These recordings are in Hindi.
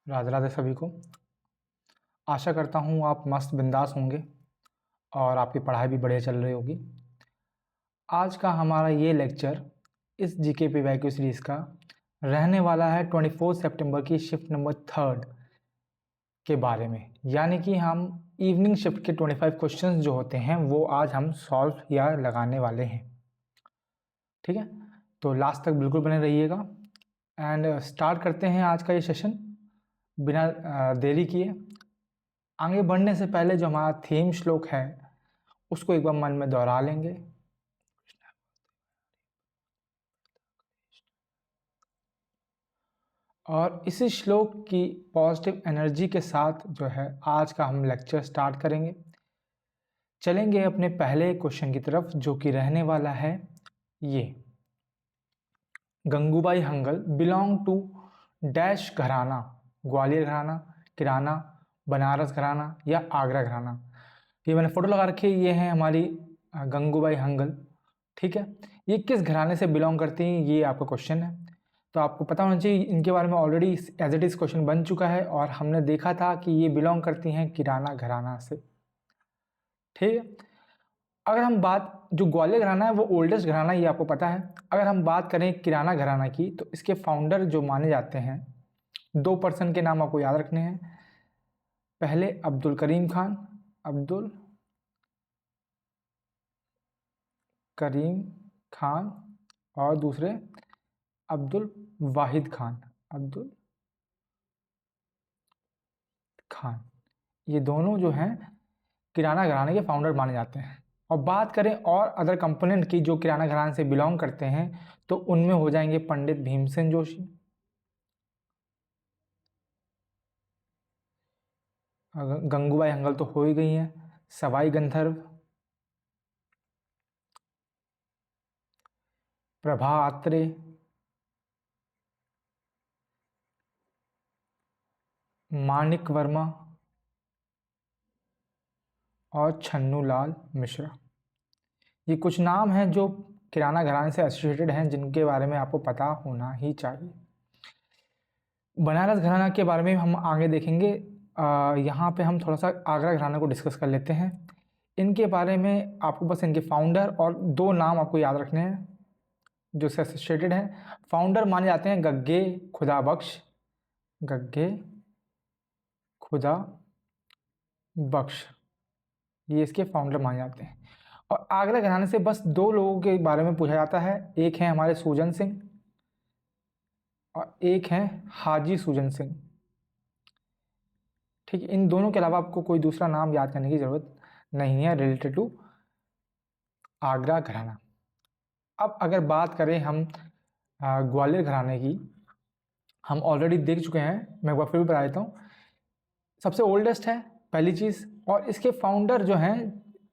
राधे राधे सभी को। आशा करता हूँ आप मस्त बिंदास होंगे और आपकी पढ़ाई भी बढ़िया चल रही होगी। आज का हमारा ये लेक्चर इस जीके पीवाईक्यू सीरीज़ का रहने वाला है 24 सितंबर की शिफ्ट नंबर 3 के बारे में। यानी कि हम इवनिंग शिफ्ट के 25 क्वेश्चंस जो होते हैं वो आज हम सॉल्व या लगाने वाले हैं। ठीक है, तो लास्ट तक बिल्कुल बने रहिएगा। एंड स्टार्ट करते हैं आज का ये सेशन बिना देरी किए। आगे बढ़ने से पहले जो हमारा थीम श्लोक है उसको एक बार मन में दोहरा लेंगे। और इसी श्लोक की पॉजिटिव एनर्जी के साथ जो है आज का हम लेक्चर स्टार्ट करेंगे। चलेंगे अपने पहले क्वेश्चन की तरफ जो कि रहने वाला है ये। Gangubai Hangal belong to dash gharana, Gwalior घराना, किराना, बनारस घराना या आगरा घराना। ये मैंने फोटो लगा रखी है, ये है हमारी गंगूबाई हंगल। ठीक है, ये किस घराने से बिलोंग करती हैं ये आपका क्वेश्चन है। तो आपको पता होना चाहिए इनके बारे में already as it is question बन चुका है और हमने देखा था कि ये बिलोंग करती हैं किराना घराना से। ठीक है, अगर हम बात जो ग्वालियर घराना है वो ओल्डेस्ट घराना, ये आपको पता है। अगर हम बात करें किराना घराना की तो इसके फाउंडर जो माने जाते हैं, 2 पर्सन के नाम आपको याद रखने हैं। पहले अब्दुल करीम खान, अब्दुल करीम खान, और दूसरे अब्दुल वाहिद खान, अब्दुल खान। ये दोनों जो हैं किराना घराने के फाउंडर माने जाते हैं। और बात करें और अदर कंपोनेंट की जो किराना घराने से बिलोंग करते हैं तो उनमें हो जाएंगे पंडित भीमसेन जोशी, गंगूबाई हंगल तो हो ही गई हैं, सवाई गंधर्व, प्रभा आत्रे, मानिक वर्मा और छन्नूलाल मिश्रा। ये कुछ नाम हैं जो किराना घराने से एसोसिएटेड हैं जिनके बारे में आपको पता होना ही चाहिए। बनारस घराना के बारे में हम आगे देखेंगे। यहाँ पे हम थोड़ा सा आगरा घराना को डिस्कस कर लेते हैं। इनके बारे में आपको बस इनके फाउंडर और 2 नाम आपको याद रखने हैं जो से एसोसिएटेड हैं। फाउंडर माने जाते हैं गग्गे खुदा बख्श, गग्गे खुदा बख्श, ये इसके फाउंडर माने जाते हैं। और आगरा घराने से बस 2 लोगों के बारे में पूछा जाता है, एक है हमारे सूजन सिंह और एक है हाजी सूजन सिंह। ठीक है, इन दोनों के अलावा आपको कोई दूसरा नाम याद करने की ज़रूरत नहीं है रिलेटेड टू आगरा घराना। अब अगर बात करें हम ग्वालियर घराने की, हम ऑलरेडी देख चुके हैं, मैं एक बार फिर भी बता देता हूँ। सबसे ओल्डेस्ट है पहली चीज़, और इसके फाउंडर जो हैं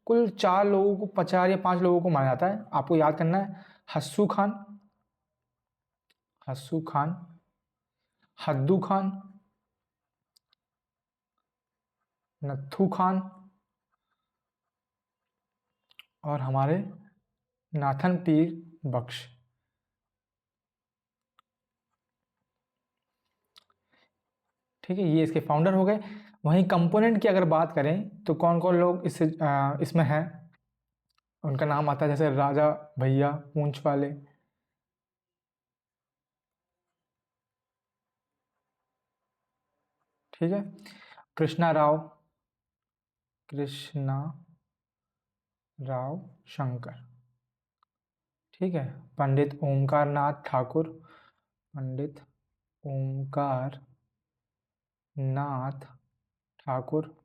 कुल 4 लोगों को, 4 या 5 लोगों को माना जाता है। आपको याद करना है, हस्सू खान, हस्सू खान, हद्दू खान, नत्थू खान और हमारे नाथन पीर बख्श। ठीक है, ये इसके फाउंडर हो गए। वहीं कंपोनेंट की अगर बात करें तो कौन कौन लोग इसमें हैं, उनका नाम आता है जैसे राजा भैया पूंछ वाले, ठीक है, कृष्णा राव, कृष्णा राव शंकर, ठीक है, पंडित ओमकार नाथ ठाकुर, पंडित ओमकार नाथ ठाकुर,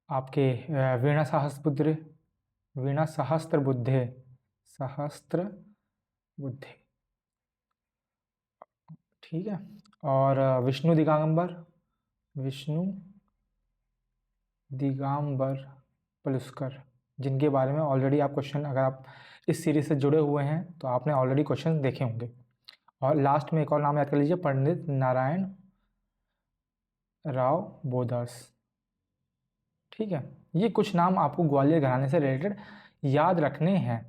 आपके वीणा सहस्त्रबुद्धे, वीणा सहस्त्रबुद्धे, सहस्त्रबुद्धे, ठीक है, और विष्णु दिगंबर, विष्णु दिगंबर पलुस्कर, जिनके बारे में ऑलरेडी आप क्वेश्चन, अगर आप इस सीरीज से जुड़े हुए हैं तो आपने ऑलरेडी क्वेश्चन देखे होंगे। और लास्ट में एक और नाम याद कर लीजिए, पंडित नारायण राव बोदास। ठीक है, ये कुछ नाम आपको ग्वालियर घराने से रिलेटेड याद रखने हैं।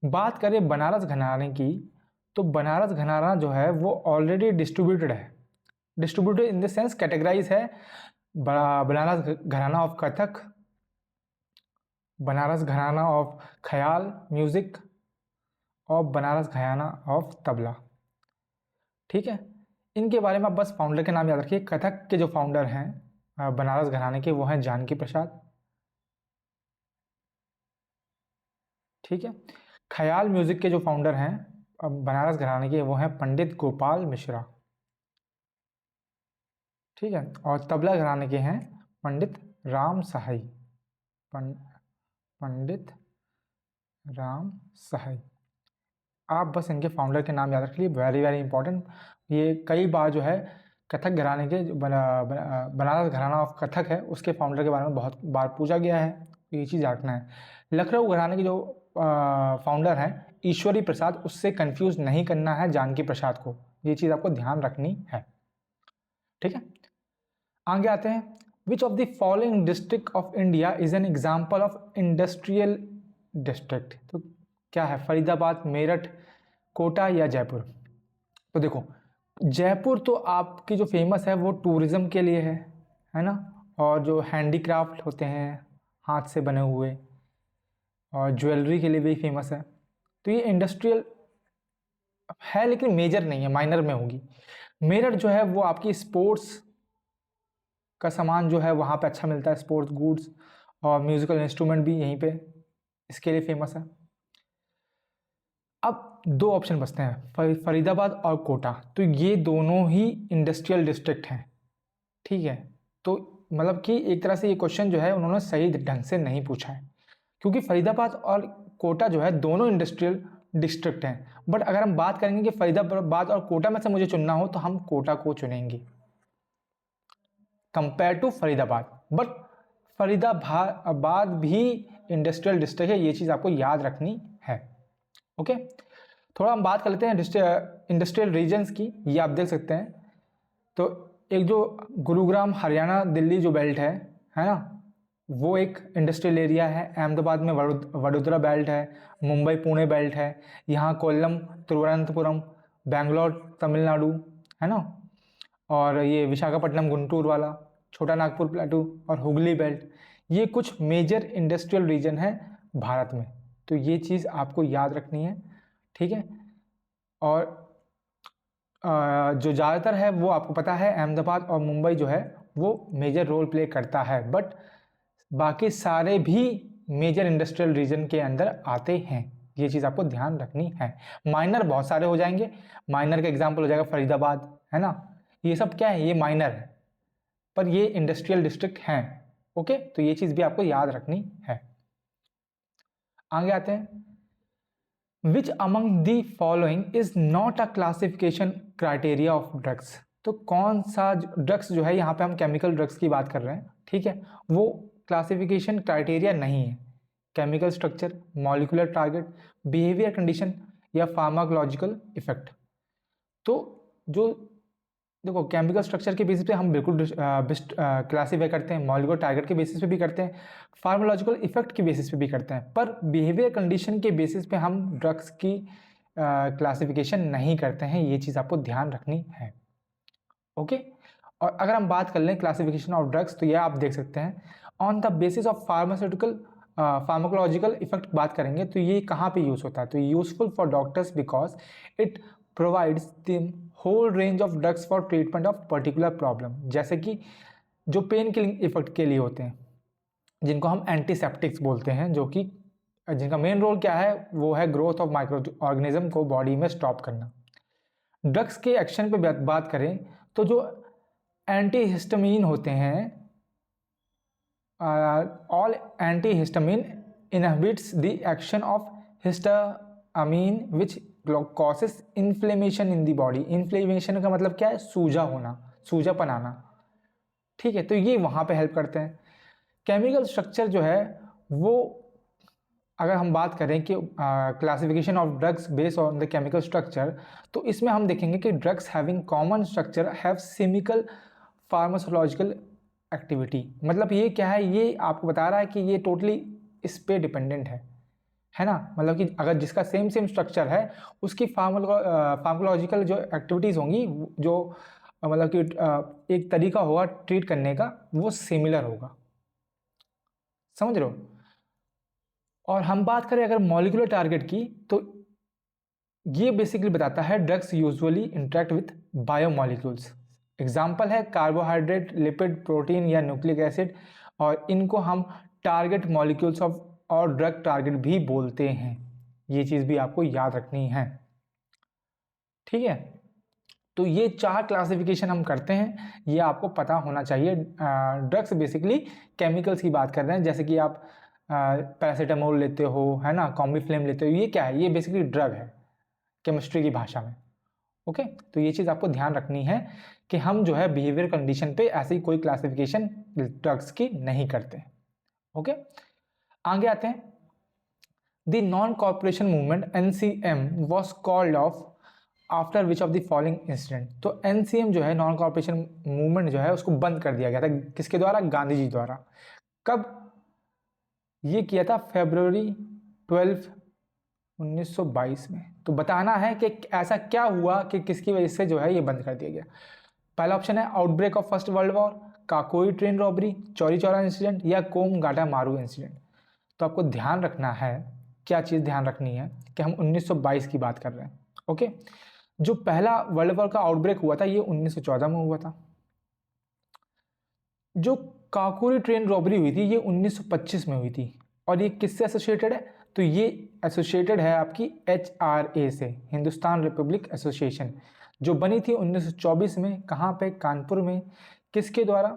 बात करें बनारस घराने की तो बनारस घराना जो है वो ऑलरेडी डिस्ट्रीब्यूटेड है। Distributed in the sense categorise है बनारस घराना ऑफ कथक, बनारस घराना ऑफ ख्याल म्यूजिक और बनारस घराना ऑफ तबला। ठीक है, इनके बारे में आप बस फाउंडर के नाम याद रखिए। कथक के जो फाउंडर हैं बनारस घराने के वो हैं जानकी प्रसाद। ठीक है, ख्याल म्यूजिक के जो फाउंडर हैं बनारस घराने के वो हैं पंडित गोपाल मिश्रा। ठीक है, और तबला घराने के हैं पंडित राम सहाय, पंडित राम सहाय। आप बस इनके फाउंडर के नाम याद रख लीजिए, वेरी वेरी इंपॉर्टेंट। ये कई बार जो है कथक घराने के बनारस घराना ऑफ कथक है उसके फाउंडर के बारे में बहुत बार पूछा गया है, ये चीज़ याद रखना है। लखनऊ घराने के जो फाउंडर हैं ईश्वरी प्रसाद, उससे कंफ्यूज नहीं करना है जानकी प्रसाद को, ये चीज़ आपको ध्यान रखनी है। ठीक है, आगे आते हैं। Which of the following district of India is an example of industrial district? तो क्या है, फरीदाबाद, मेरठ, कोटा या जयपुर? तो देखो, जयपुर तो आपकी जो फेमस है वो टूरिज्म के लिए है ना, और जो हैंडीक्राफ्ट होते हैं हाथ से बने हुए, और ज्वेलरी के लिए भी फेमस है। तो ये इंडस्ट्रियल है लेकिन मेजर नहीं है, माइनर में होगी। मेरठ जो है वो आपकी स्पोर्ट्स का सामान जो है वहाँ पे अच्छा मिलता है, स्पोर्ट्स गुड्स और म्यूजिकल इंस्ट्रूमेंट भी यहीं पे इसके लिए फेमस है। अब दो ऑप्शन बचते हैं, फरीदाबाद और कोटा, तो ये दोनों ही इंडस्ट्रियल डिस्ट्रिक्ट हैं। ठीक है, तो मतलब कि एक तरह से ये क्वेश्चन जो है उन्होंने सही ढंग से नहीं पूछा है, क्योंकि फरीदाबाद और कोटा जो है दोनों इंडस्ट्रियल डिस्ट्रिक्ट हैं। बट अगर हम बात करेंगे कि फरीदाबाद और कोटा में से मुझे चुनना हो तो हम कोटा को चुनेंगे compare to Faridabad. But Faridabad भी इंडस्ट्रियल डिस्ट्रिक्ट है, ये चीज़ आपको याद रखनी है। ओके, थोड़ा हम बात कर लेते हैं इंडस्ट्रियल रीजन्स की, ये आप देख सकते हैं। तो एक जो गुरुग्राम हरियाणा दिल्ली जो बेल्ट है ना, वो एक इंडस्ट्रियल एरिया है। अहमदाबाद में वडोदरा बेल्ट है, मुंबई पुणे बेल्ट है, यहाँ कोल्लम तिरुवनंतपुरम बेंगलोर तमिलनाडु है ना, और ये विशाखापट्टनम गुंटूर वाला, छोटा नागपुर प्लेटू और हुगली बेल्ट, ये कुछ मेजर इंडस्ट्रियल रीजन है भारत में। तो ये चीज़ आपको याद रखनी है। ठीक है, और जो ज़्यादातर है वो आपको पता है अहमदाबाद और मुंबई जो है वो मेजर रोल प्ले करता है, बट बाकी सारे भी मेजर इंडस्ट्रियल रीजन के अंदर आते हैं, ये चीज़ आपको ध्यान रखनी है। माइनर बहुत सारे हो जाएंगे, माइनर का एग्जाम्पल हो जाएगा फरीदाबाद है ना, ये सब क्या है, ये माइनर है, पर ये इंडस्ट्रियल डिस्ट्रिक्ट हैं। ओके, तो ये चीज़ भी आपको याद रखनी है। आगे आते हैं। Which among the following is not a classification criteria of drugs? तो कौन सा ड्रग्स जो है, यहाँ पे हम केमिकल ड्रग्स की बात कर रहे हैं, ठीक है, वो क्लासिफिकेशन क्राइटेरिया नहीं है। Chemical structure, molecular target, behaviour condition या फार्माकोलॉजिकल इफेक्ट। तो जो देखो, केमिकल स्ट्रक्चर के बेसिस पे हम बिल्कुल क्लासीफाई करते हैं, मॉलिक्यूलर टारगेट के बेसिस पे भी करते हैं, फार्माकोलॉजिकल इफेक्ट के बेसिस पे भी करते हैं, पर बिहेवियर कंडीशन के बेसिस पे हम ड्रग्स की क्लासिफिकेशन नहीं करते हैं, ये चीज़ आपको ध्यान रखनी है। ओके, और अगर हम बात कर लें क्लासिफिकेशन ऑफ ड्रग्स, तो ये आप देख सकते हैं on the basis of pharmacological effect बात करेंगे तो ये कहाँ पे यूज़ होता है? तो useful for doctors because it provides the whole range of drugs for treatment of particular problem, जैसे कि जो पेन किलिंग इफेक्ट के लिए होते हैं, जिनको हम एंटीसेप्टिक्स बोलते हैं, जो कि जिनका मेन रोल क्या है, वो है ग्रोथ ऑफ माइक्रो ऑर्गेनिज्म को बॉडी में स्टॉप करना। ड्रग्स के एक्शन पे बात करें तो जो एंटीहिस्टामिन होते हैं, all antihistamine inhibits the action of histamine which causes inflammation in the body. Inflammation का मतलब क्या है? सूजा होना, सूजापन आना। ठीक है, तो ये वहाँ पे हेल्प करते हैं। केमिकल स्ट्रक्चर जो है वो, अगर हम बात करें कि classification of drugs based on the chemical structure, तो इसमें हम देखेंगे कि drugs having common structure have similar pharmacological activity. मतलब ये क्या है, ये आपको बता रहा है कि ये टोटली इस पे डिपेंडेंट है ना, मतलब कि अगर जिसका सेम स्ट्रक्चर है उसकी फार्माकोलॉजिकल जो एक्टिविटीज़ होंगी, जो मतलब कि एक तरीका होगा ट्रीट करने का, वो सिमिलर होगा, समझ रहे हो। और हम बात करें अगर मॉलिक्यूलर टारगेट की, तो ये बेसिकली बताता है drugs usually interact with biomolecules. Example है कार्बोहाइड्रेट, लिपिड, प्रोटीन या न्यूक्लिक एसिड, और इनको हम टारगेट मॉलिक्यूल्स ऑफ और ड्रग टारगेट भी बोलते हैं। ये चीज़ भी आपको याद रखनी है, ठीक है। तो ये 4 क्लासिफिकेशन हम करते हैं, ये आपको पता होना चाहिए। ड्रग्स बेसिकली केमिकल्स की बात कर रहे हैं, जैसे कि आप पैरासीटामोल लेते हो, है ना, कॉम्बीफ्लेम लेते हो, ये क्या है, ये बेसिकली ड्रग है केमिस्ट्री की भाषा में। ओके, तो ये चीज़ आपको ध्यान रखनी है कि हम जो है बिहेवियर कंडीशन पे ऐसी कोई क्लासिफिकेशन ड्रग्स की नहीं करते। ओके, आगे आते हैं। The non corporation movement NCM was called off after which of the following incident. तो NCM जो है, नॉन कॉर्पोरेशन मूवमेंट जो है, उसको बंद कर दिया गया था, किसके द्वारा, गांधी जी द्वारा। कब ये किया था, February 12, 1922 में। तो बताना है कि ऐसा क्या हुआ कि किसकी वजह से जो है ये बंद कर दिया गया। पहला ऑप्शन है outbreak of first world war, Kakori train robbery, Chauri Chaura incident या कोम गाटा मारू इंसिडेंट। तो आपको ध्यान रखना है, क्या चीज़ ध्यान रखनी है कि हम 1922 की बात कर रहे हैं। ओके, जो पहला वर्ल्ड वॉर का आउटब्रेक हुआ था ये 1914 में हुआ था। जो काकोरी ट्रेन रॉबरी हुई थी ये 1925 में हुई थी। और ये किससे एसोसिएटेड है, तो ये एसोसिएटेड है आपकी HRA से, हिंदुस्तान रिपब्लिक एसोसिएशन, जो बनी थी 1924 में। कहाँ पे, कानपुर में। किसके द्वारा,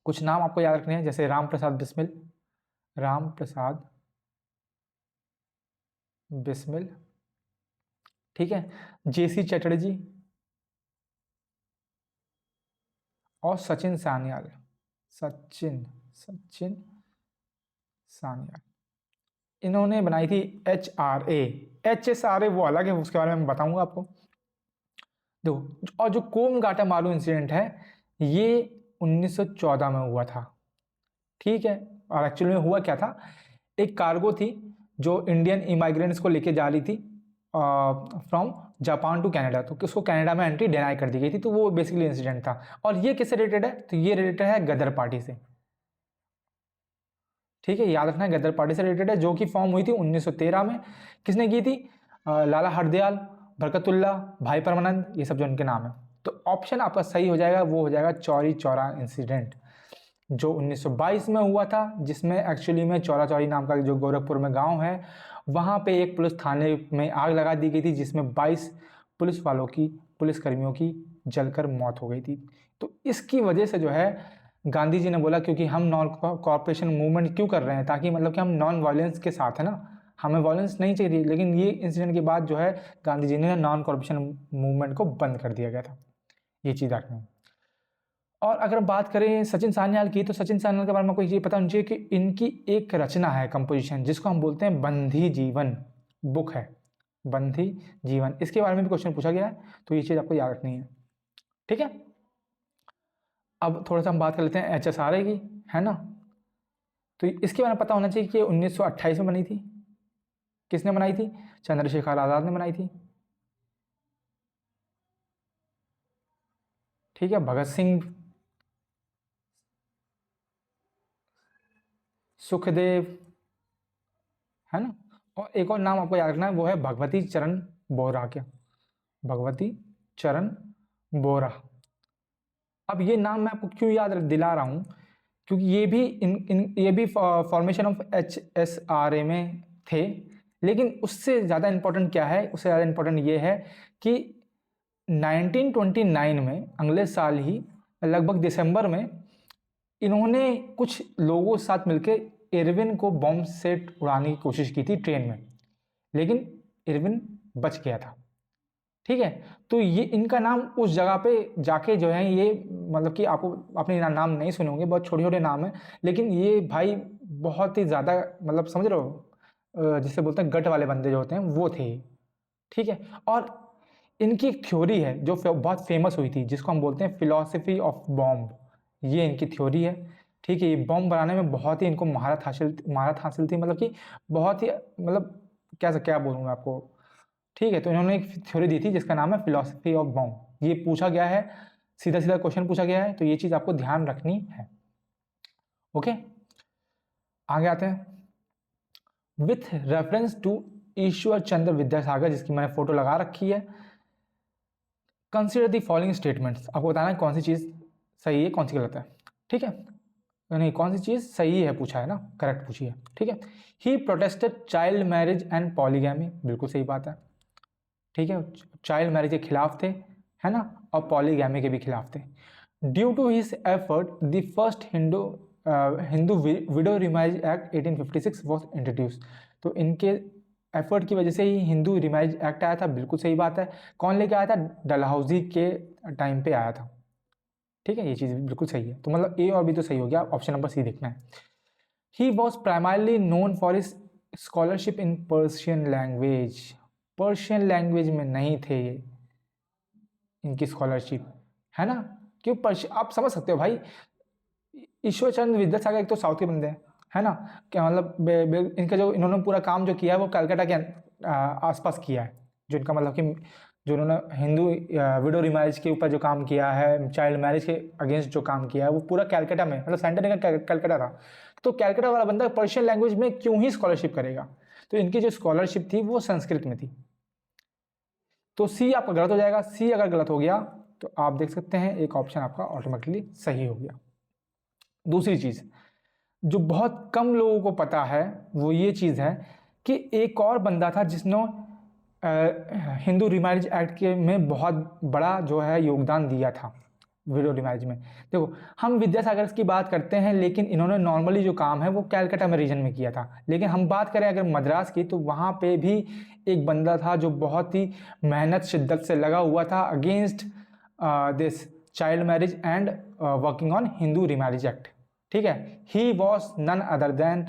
कुछ नाम आपको याद रखने हैं, जैसे राम प्रसाद बिस्मिल, राम प्रसाद बिस्मिल, ठीक है, JC चटर्जी और सचिन सान्याल, सचिन सचिन सान्याल। इन्होंने बनाई थी HRA। HSRA वो अलग है, उसके बारे में बताऊंगा आपको। देखो, और जो कोम गाटा मारू इंसिडेंट है ये 1914 में हुआ था, ठीक है। और एक्चुअली में हुआ क्या था, एक कार्गो थी जो इंडियन इमाइग्रेंट्स को लेके जा रही थी फ्रॉम जापान टू कनाडा, तो उसको कनाडा में एंट्री डिनाई कर दी गई थी। तो वो बेसिकली इंसिडेंट था। और ये किससे रिलेटेड है, तो ये रिलेटेड है गदर पार्टी से, ठीक है, याद रखना है, गदर पार्टी से रिलेटेड है, जो कि फॉर्म हुई थी 1913 में। किसने की थी, लाला हरदयाल, बरकतुल्ला, भाई परमानंद, ये सब जो इनके नाम है। तो ऑप्शन आपका सही हो जाएगा, वो हो जाएगा चौरी चौरा इंसिडेंट, जो 1922 में हुआ था, जिसमें एक्चुअली में चौरा चौरी नाम का जो गोरखपुर में गांव है, वहां पे एक पुलिस थाने में आग लगा दी गई थी, जिसमें 22 पुलिस वालों की, पुलिसकर्मियों की जलकर मौत हो गई थी। तो इसकी वजह से जो है गांधी जी ने बोला, क्योंकि हम नॉन कॉर्पोरेशन मूवमेंट क्यों कर रहे हैं, ताकि मतलब कि हम नॉन वायलेंस के साथ है ना, हमें वायलेंस नहीं चाहिए। लेकिन ये इंसिडेंट के बाद जो है गांधी जी ने नॉन कॉर्पोरेशन मूवमेंट को बंद कर दिया गया था, ये चीज़ रखना है। और अगर बात करें सचिन सान्याल की, तो सचिन सान्याल के बारे में आपको ये पता होना चाहिए कि इनकी एक रचना है, कंपोजिशन, जिसको हम बोलते हैं बंधी जीवन, बुक है बंधी जीवन। इसके बारे में भी क्वेश्चन पूछा गया है, तो ये चीज़ आपको याद रखनी है, ठीक है। अब थोड़ा सा हम बात कर लेते हैं HSRA की, है ना। तो इसके बारे में पता होना चाहिए कि 1928 में बनी थी। किसने बनाई थी, चंद्रशेखर आज़ाद ने बनाई थी, ठीक है। भगत सिंह, सुखदेव, है ना। और एक और नाम आपको याद रखना है, वो है भगवती चरण बोरा। क्या, भगवती चरण बोरा। अब ये नाम मैं आपको क्यों याद दिला रहा हूँ, क्योंकि ये भी फॉर्मेशन ऑफ HSRA में थे। लेकिन उससे ज़्यादा इम्पोर्टेंट क्या है, उससे ज़्यादा इम्पोर्टेंट ये है कि 1929 में, अगले साल ही लगभग दिसंबर में, इन्होंने कुछ लोगों के साथ मिलकर इरविन को बॉम्ब सेट उड़ाने की कोशिश की थी ट्रेन में, लेकिन इरविन बच गया था, ठीक है। तो ये इनका नाम उस जगह पे जाके जो है, ये मतलब कि आपको अपने नाम नहीं सुने होंगे, बहुत छोटे छोटे नाम है, लेकिन ये भाई बहुत ही ज़्यादा, मतलब समझ रहे हो, जिसे बोलते हैं गट वाले बंदे जो होते हैं वो थे, ठीक है। और इनकी एक थ्योरी है जो बहुत फेमस हुई थी, जिसको हम बोलते हैं फिलॉसफी ऑफ बॉम्ब। ये इनकी थ्योरी है, ठीक है। ये बॉम्ब बनाने में बहुत ही इनको महारत हासिल थी, मतलब कि बहुत ही, मतलब क्या बोलूँ मैं आपको, ठीक है, तो इन्होंने एक थ्योरी दी थी जिसका नाम है फिलॉसफी ऑफ बॉम्ब। ये पूछा गया है, सीधा सीधा क्वेश्चन पूछा गया है, तो ये चीज़ आपको ध्यान रखनी है। ओके, आगे आते हैं। With reference to Ishwar Chandra Vidyasagar, जिसकी मैंने फोटो लगा रखी है, कंसिडर द फॉलोइंग स्टेटमेंट्स। आपको बताना है कौन सी चीज़ सही है कौन सी गलत है। ठीक है, नहीं कौन सी चीज़ सही है पूछा है ना, करेक्ट पूछी है। ठीक है, he protested child marriage and polygamy, बिल्कुल सही बात है। ठीक है, चाइल्ड मैरिज के खिलाफ थे, है ना, और पॉलीगैमी के भी खिलाफ थे। Due to his effort the first Hindu widow remarriage act 1856 was introduce. तो इनके एफर्ट की वजह से ही हिंदू रिमैरिज एक्ट आया था, बिल्कुल सही बात है। कौन लेके आया था? डलहौजी के टाइम पे आया था। ठीक है, ये चीज़ बिल्कुल सही है। तो मतलब ए और बी तो सही हो गया, ऑप्शन नंबर सी देखना है। He was primarily known for his scholarship in Persian language. Persian language में नहीं थे ये, इनकी स्कॉलरशिप, है ना। क्यों आप समझ सकते हो भाई, ईश्वर चंद्र विद्यासागर एक तो साउथ के बंदे हैं, है ना। क्या मतलब इनका जो इन्होंने पूरा काम जो किया है वो कलकत्ता के आसपास किया है। जो इनका मतलब कि जो उन्होंने हिंदू विडो रिमैरिज के ऊपर जो काम किया है, चाइल्ड मैरिज के अगेंस्ट जो काम किया है, वो पूरा कलकत्ता में, मतलब सेंटर इनका कलकत्ता था। तो कलकत्ता वाला बंदा पर्शियन लैंग्वेज में क्यों ही स्कॉलरशिप करेगा। तो इनकी जो स्कॉलरशिप थी वो संस्कृत में थी। तो सी आपका गलत हो जाएगा। सी अगर गलत हो गया तो आप देख सकते हैं एक ऑप्शन आपका ऑटोमेटिकली सही हो गया। दूसरी चीज़ जो बहुत कम लोगों को पता है वो ये चीज़ है कि एक और बंदा था जिसने हिंदू रिमैरिज एक्ट के में बहुत बड़ा जो है योगदान दिया था विडो रिमैरिज में। देखो, हम विद्यासागर की बात करते हैं, लेकिन इन्होंने नॉर्मली जो काम है वो कैलकाटा में रीजन में किया था। लेकिन हम बात करें अगर मद्रास की, तो वहाँ पे भी एक बंदा था जो बहुत ही मेहनत शिद्दत से लगा हुआ था against this child marriage and working on Hindu remarriage act. ठीक है, he was none other than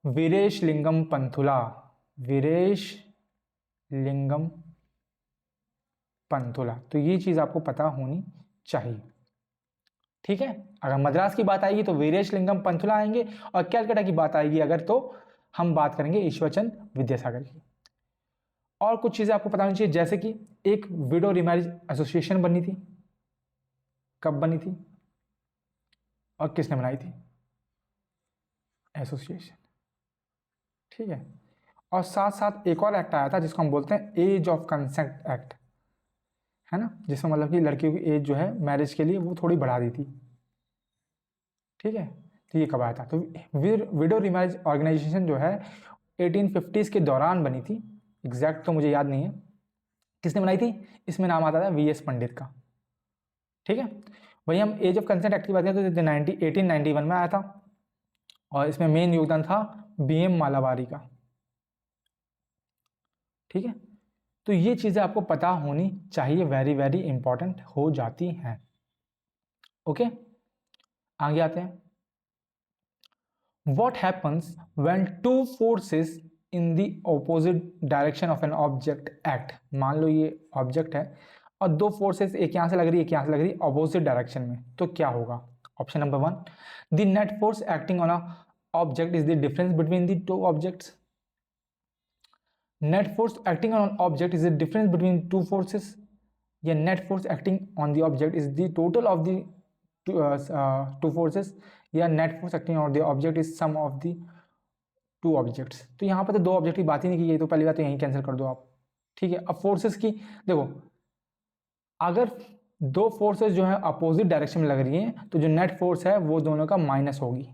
Veeresalingam Pantulu. Veeresalingam Pantulu, तो ये चीज़ आपको पता होनी चाहिए। ठीक है, अगर मद्रास की बात आएगी तो वीरेश लिंगम पंथुला आएंगे, और कैलकाटा की बात आएगी अगर तो हम बात करेंगे ईश्वरचंद विद्यासागर की। और कुछ चीज़ें आपको पता होनी चाहिए, जैसे कि एक विडो रिमैरिज एसोसिएशन बनी थी, कब बनी थी और किसने बनाई थी एसोसिएशन। ठीक है, और साथ साथ एक और एक्ट आया था जिसको हम बोलते हैं एज ऑफ कंसेंट एक्ट, है ना, जिसमें मतलब कि लड़कियों की एज जो है मैरिज के लिए वो थोड़ी बढ़ा दी थी। ठीक है, तो ये कब आया था? तो विडो रिमैरिज ऑर्गेनाइजेशन जो है 1850s के दौरान बनी थी। एग्जैक्ट तो मुझे याद नहीं है किसने बनाई थी, इसमें नाम आता था वीएस पंडित का। ठीक है, वही हम एज ऑफ कंसेंट एक्ट की बात करें तो 1891 में आया था, और इसमें मेन योगदान था बीएम मालाबारी का। ठीक है, तो ये चीज़ें आपको पता होनी चाहिए, वेरी वेरी इंपॉर्टेंट हो जाती हैं। ओके, आगे आते हैं। What happens when two forces in the opposite direction of an object act? मान लो ये ऑब्जेक्ट है और दो फोर्सेस, एक यहाँ से लग रही है एक यहाँ से लग रही है ऑपोजिट डायरेक्शन में, तो क्या होगा? Option number 1, the net force acting on a object is the difference between the two objects. Net force acting on object is the difference between two forces, या net force acting on the object is the total of the two forces, या net force acting on the object is sum of the two objects. तो यहाँ पर तो दो ऑब्जेक्ट की बात ही नहीं की गई, तो पहली बात तो यहीं कैंसिल कर दो आप। ठीक है, अब फोर्सेस की देखो, अगर दो फोर्सेस जो है अपोजिट डायरेक्शन में लग रही हैं तो जो नेट फोर्स है वो दोनों का माइनस होगी,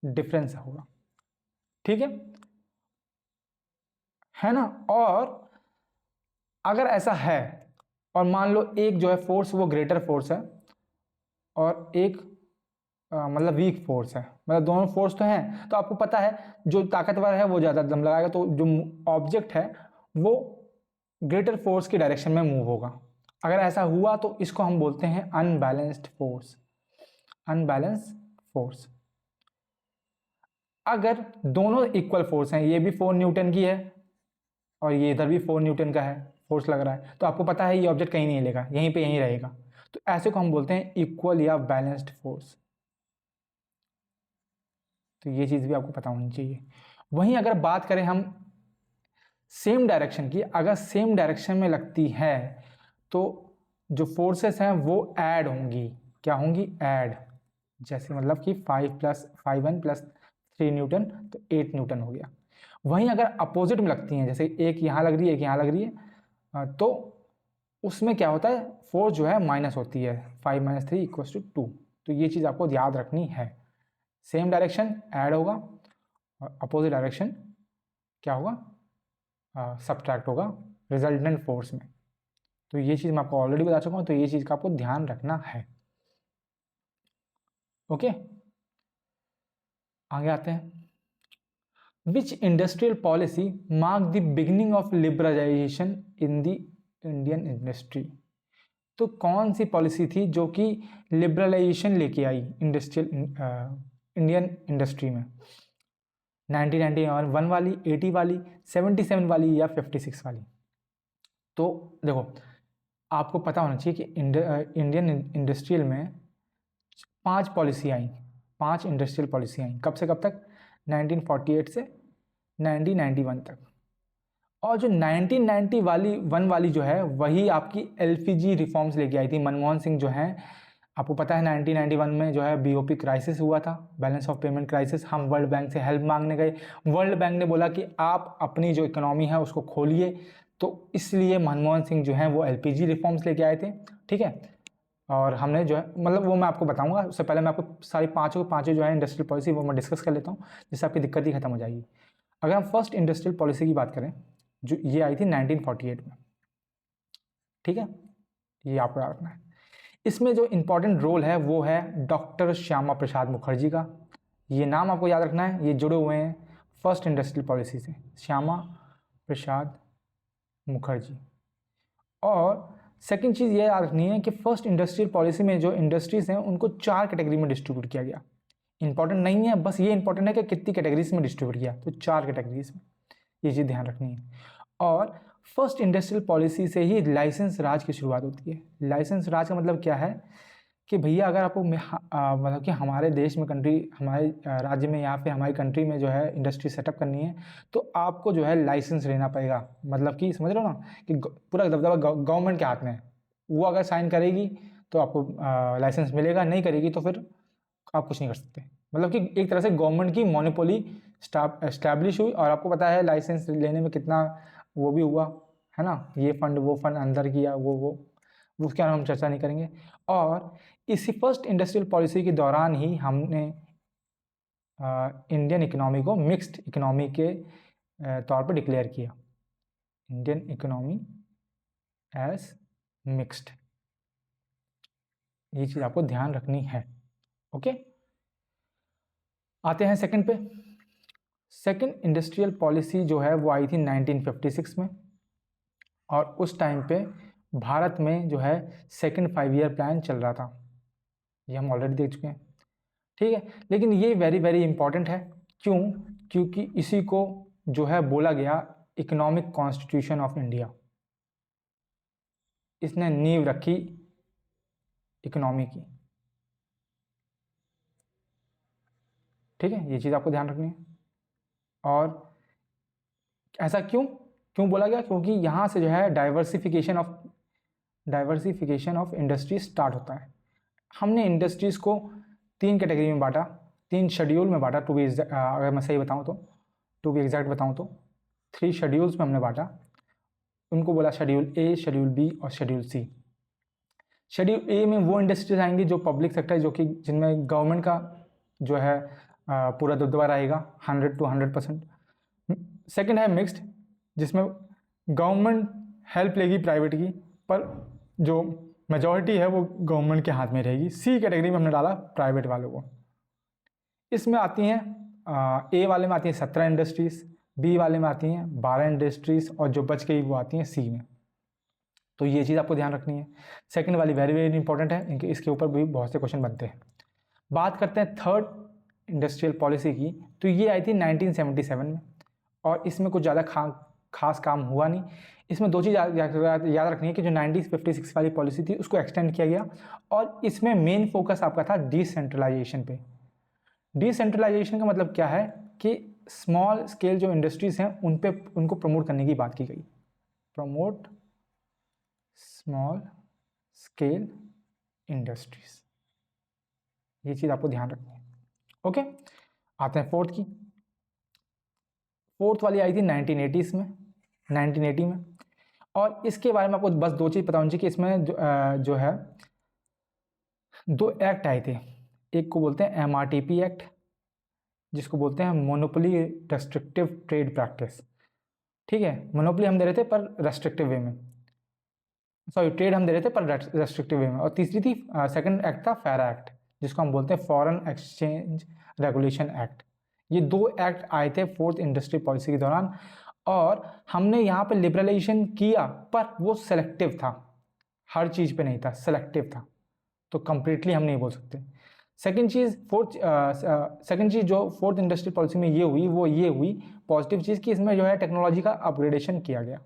डिफरेंस होगा। ठीक है ना। और अगर ऐसा है और मान लो एक जो है फोर्स वो ग्रेटर फोर्स है और एक मतलब वीक फोर्स है, मतलब दोनों फोर्स तो हैं, तो आपको पता है जो ताकतवर है वो ज़्यादा दम लगाएगा, तो जो ऑब्जेक्ट है वो ग्रेटर फोर्स की डायरेक्शन में मूव होगा। अगर ऐसा हुआ तो इसको हम बोलते हैं अनबैलेंस्ड फोर्स। Unbalance force. अगर दोनों इक्वल फोर्स हैं, ये भी 4 न्यूटन की है और ये इधर भी 4 न्यूटन का है फोर्स लग रहा है, तो आपको पता है ये ऑब्जेक्ट कहीं नहीं हिलेगा, यहीं पे यहीं रहेगा, तो ऐसे को हम बोलते हैं इक्वल या बैलेंस्ड फोर्स। तो ये चीज़ भी आपको पता होनी चाहिए। वहीं अगर बात करें हम सेम डायरेक्शन की, अगर सेम डायरेक्शन में लगती है तो जो फोर्सेस हैं वो ऐड होंगी। क्या होंगी? ऐड। जैसे मतलब कि 5+5 + 3 न्यूटन तो 8 न्यूटन हो गया। वहीं अगर अपोजिट में लगती हैं, जैसे एक यहाँ लग रही है एक यहाँ लग रही है, तो उसमें क्या होता है, फोर्स जो है माइनस होती है। 5 - 3 = 2। तो ये चीज़ आपको याद रखनी है। सेम डायरेक्शन ऐड होगा और अपोजिट डायरेक्शन क्या होगा? सब्ट्रैक्ट होगा रिजल्टेंट फोर्स में। तो ये चीज़ मैं आपको ऑलरेडी बता चुका हूँ, तो ये चीज़ का आपको ध्यान रखना है। ओके, आगे आते हैं। Which industrial policy mark the beginning of liberalization in the Indian industry? तो कौन सी पॉलिसी थी जो कि लिबरलाइजेशन लेके आई इंडियन इंडस्ट्री में? 1991 वाली, 80 वाली, 77 वाली या 56 वाली? तो देखो, आपको पता होना चाहिए कि इंडियन इंडस्ट्रियल में 5 पॉलिसी आई, 5 इंडस्ट्रियल पॉलिसी आई। कब से कब तक? 1948 से 1991 तक। और जो 1991 वाली जो है वही आपकी एलपीजी रिफॉर्म्स लेके आई थी। मनमोहन सिंह जो हैं, आपको पता है 1991 में जो है बीओपी क्राइसिस हुआ था, बैलेंस ऑफ पेमेंट क्राइसिस। हम वर्ल्ड बैंक से हेल्प मांगने गए, वर्ल्ड बैंक ने बोला कि आप अपनी जो इकोनॉमी है उसको खोलिए, तो इसलिए मनमोहन सिंह जो हैं वो एलपीजी रिफॉर्म्स लेके आए थे। ठीक है, और हमने जो है मतलब वो मैं आपको बताऊंगा, उससे पहले मैं आपको सारी पाँचों जो है इंडस्ट्रियल पॉलिसी वो मैं डिस्कस कर लेता हूँ, जिससे आपकी दिक्कत ही खत्म हो जाएगी। अगर हम फर्स्ट इंडस्ट्रियल पॉलिसी की बात करें, जो ये आई थी 1948 में। ठीक है, ये आपको याद रखना है। इसमें जो इम्पोर्टेंट रोल है वो है डॉक्टर श्यामा प्रसाद मुखर्जी का। ये नाम आपको याद रखना है, ये जुड़े हुए हैं फर्स्ट इंडस्ट्रियल पॉलिसी से, श्यामा प्रसाद मुखर्जी। और सेकंड चीज़ ये याद रखनी है कि फर्स्ट इंडस्ट्रियल पॉलिसी में जो इंडस्ट्रीज़ हैं उनको 4 कैटेगरी में डिस्ट्रीब्यूट किया गया। इंपॉर्टेंट नहीं है, बस ये इंपॉर्टेंट है कि कितनी कैटेगरीज में डिस्ट्रीब्यूट किया, तो 4 कैटेगरीज में, ये चीज़ ध्यान रखनी है। और फर्स्ट इंडस्ट्रियल पॉलिसी से ही लाइसेंस राज की शुरुआत होती है। लाइसेंस राज का मतलब क्या है कि भैया अगर आपको मतलब कि हमारे देश में हमारे राज्य में या फिर हमारी कंट्री में जो है इंडस्ट्री सेटअप करनी है तो आपको जो है लाइसेंस लेना पड़ेगा। मतलब कि समझ रहे हो ना कि पूरा दबदबा गवर्नमेंट के हाथ में है। वो अगर साइन करेगी तो आपको लाइसेंस मिलेगा, नहीं करेगी तो फिर आप कुछ नहीं कर सकते। मतलब कि एक तरह से गवर्नमेंट की मोनोपोली एस्टैब्लिश हुई। और आपको पता है लाइसेंस लेने में कितना वो भी हुआ है ना, ये फंड वो फंड अंदर किया, वो उसके बारे में हम चर्चा नहीं करेंगे। और इसी फर्स्ट इंडस्ट्रियल पॉलिसी के दौरान ही हमने इंडियन इकोनॉमी को मिक्स्ड इकोनॉमी के तौर पर डिक्लेयर किया। इंडियन इकोनॉमी एज मिक्स्ड, ये चीज़ आपको ध्यान रखनी है। ओके, आते हैं सेकंड पे। सेकंड इंडस्ट्रियल पॉलिसी जो है वो आई थी 1956 में। और उस टाइम पे भारत में जो है सेकंड 5 ईयर प्लान चल रहा था, ये हम ऑलरेडी देख चुके हैं। ठीक है, लेकिन ये वेरी वेरी इंपॉर्टेंट है। क्यों? क्योंकि इसी को जो है बोला गया इकोनॉमिक कॉन्स्टिट्यूशन ऑफ इंडिया। इसने नींव रखी इकोनॉमी की। ठीक है, ये चीज़ आपको ध्यान रखनी है। और ऐसा क्यों बोला गया? क्योंकि यहाँ से जो है डाइवर्सिफिकेशन ऑफ इंडस्ट्री स्टार्ट होता है। हमने इंडस्ट्रीज़ को 3 कैटेगरी में बांटा, 3 शेड्यूल में बांटा, अगर मैं सही बताऊँ तो, टू बी एग्जैक्ट बताऊँ तो 3 शेड्यूल्स में हमने बांटा। उनको बोला शेड्यूल ए, शेड्यूल बी और शेड्यूल सी। शेड्यूल ए में वो इंडस्ट्रीज आएंगी जो पब्लिक सेक्टर, जो कि जिनमें गवर्नमेंट का जो है पूरा दबदबा रहेगा 100 to 100%। सेकेंड है मिक्स्ड, जिसमें गवर्नमेंट हेल्प लेगी प्राइवेट की, पर जो मेजॉरिटी है वो गवर्नमेंट के हाथ में रहेगी। सी कैटेगरी में हमने डाला प्राइवेट वालों को। इसमें आती हैं ए वाले में आती हैं 17 इंडस्ट्रीज़, बी वाले में आती हैं 12 इंडस्ट्रीज़ और जो बच गई वो आती हैं सी में। तो ये चीज़ आपको ध्यान रखनी है। सेकंड वाली वेरी वेरी इंपॉर्टेंट है, इसके ऊपर भी बहुत से क्वेश्चन बनते हैं। बात करते हैं थर्ड इंडस्ट्रियल पॉलिसी की, तो ये आई थी 1977 में। और इसमें कुछ ज़्यादा खास काम हुआ नहीं। इसमें 2 चीज़ याद रखनी है कि जो 1956 वाली पॉलिसी थी उसको एक्सटेंड किया गया और इसमें मेन फोकस आपका था डिसेंट्रलाइजेशन पे। डिसेंट्रलाइजेशन का मतलब क्या है कि स्मॉल स्केल जो इंडस्ट्रीज हैं उनको प्रमोट करने की बात की गई। प्रमोट स्मॉल स्केल इंडस्ट्रीज, ये चीज़ आपको ध्यान रखनी है। ओके, आते हैं फोर्थ की। फोर्थ वाली आई थी 1980s में, 1980 में। और इसके बारे में आपको बस दो चीज़ पता होनी चाहिए कि इसमें जो है दो एक्ट आए थे। एक को बोलते हैं MRTP एक्ट, जिसको बोलते हैं मोनोपोली रेस्ट्रिक्टिव ट्रेड प्रैक्टिस। ठीक है, मोनोपोली हम दे रहे थे पर रेस्ट्रिक्टिव वे में, सॉरी ट्रेड हम दे रहे थे पर रेस्ट्रिक्टिव वे में। और तीसरी थी सेकंड एक्ट था फैरा एक्ट, जिसको हम बोलते हैं फॉरेन एक्सचेंज रेगुलेशन एक्ट। ये दो एक्ट आए थे फोर्थ इंडस्ट्री पॉलिसी के दौरान, और हमने यहाँ पे लिबरलाइजेशन किया पर वो सेलेक्टिव था, हर चीज़ पे नहीं था, सेलेक्टिव था, तो कंप्लीटली हम नहीं बोल सकते। सेकंड चीज़ जो फोर्थ इंडस्ट्री पॉलिसी में ये हुई वो ये हुई पॉजिटिव चीज़ कि इसमें जो है टेक्नोलॉजी का अपग्रेडेशन किया गया,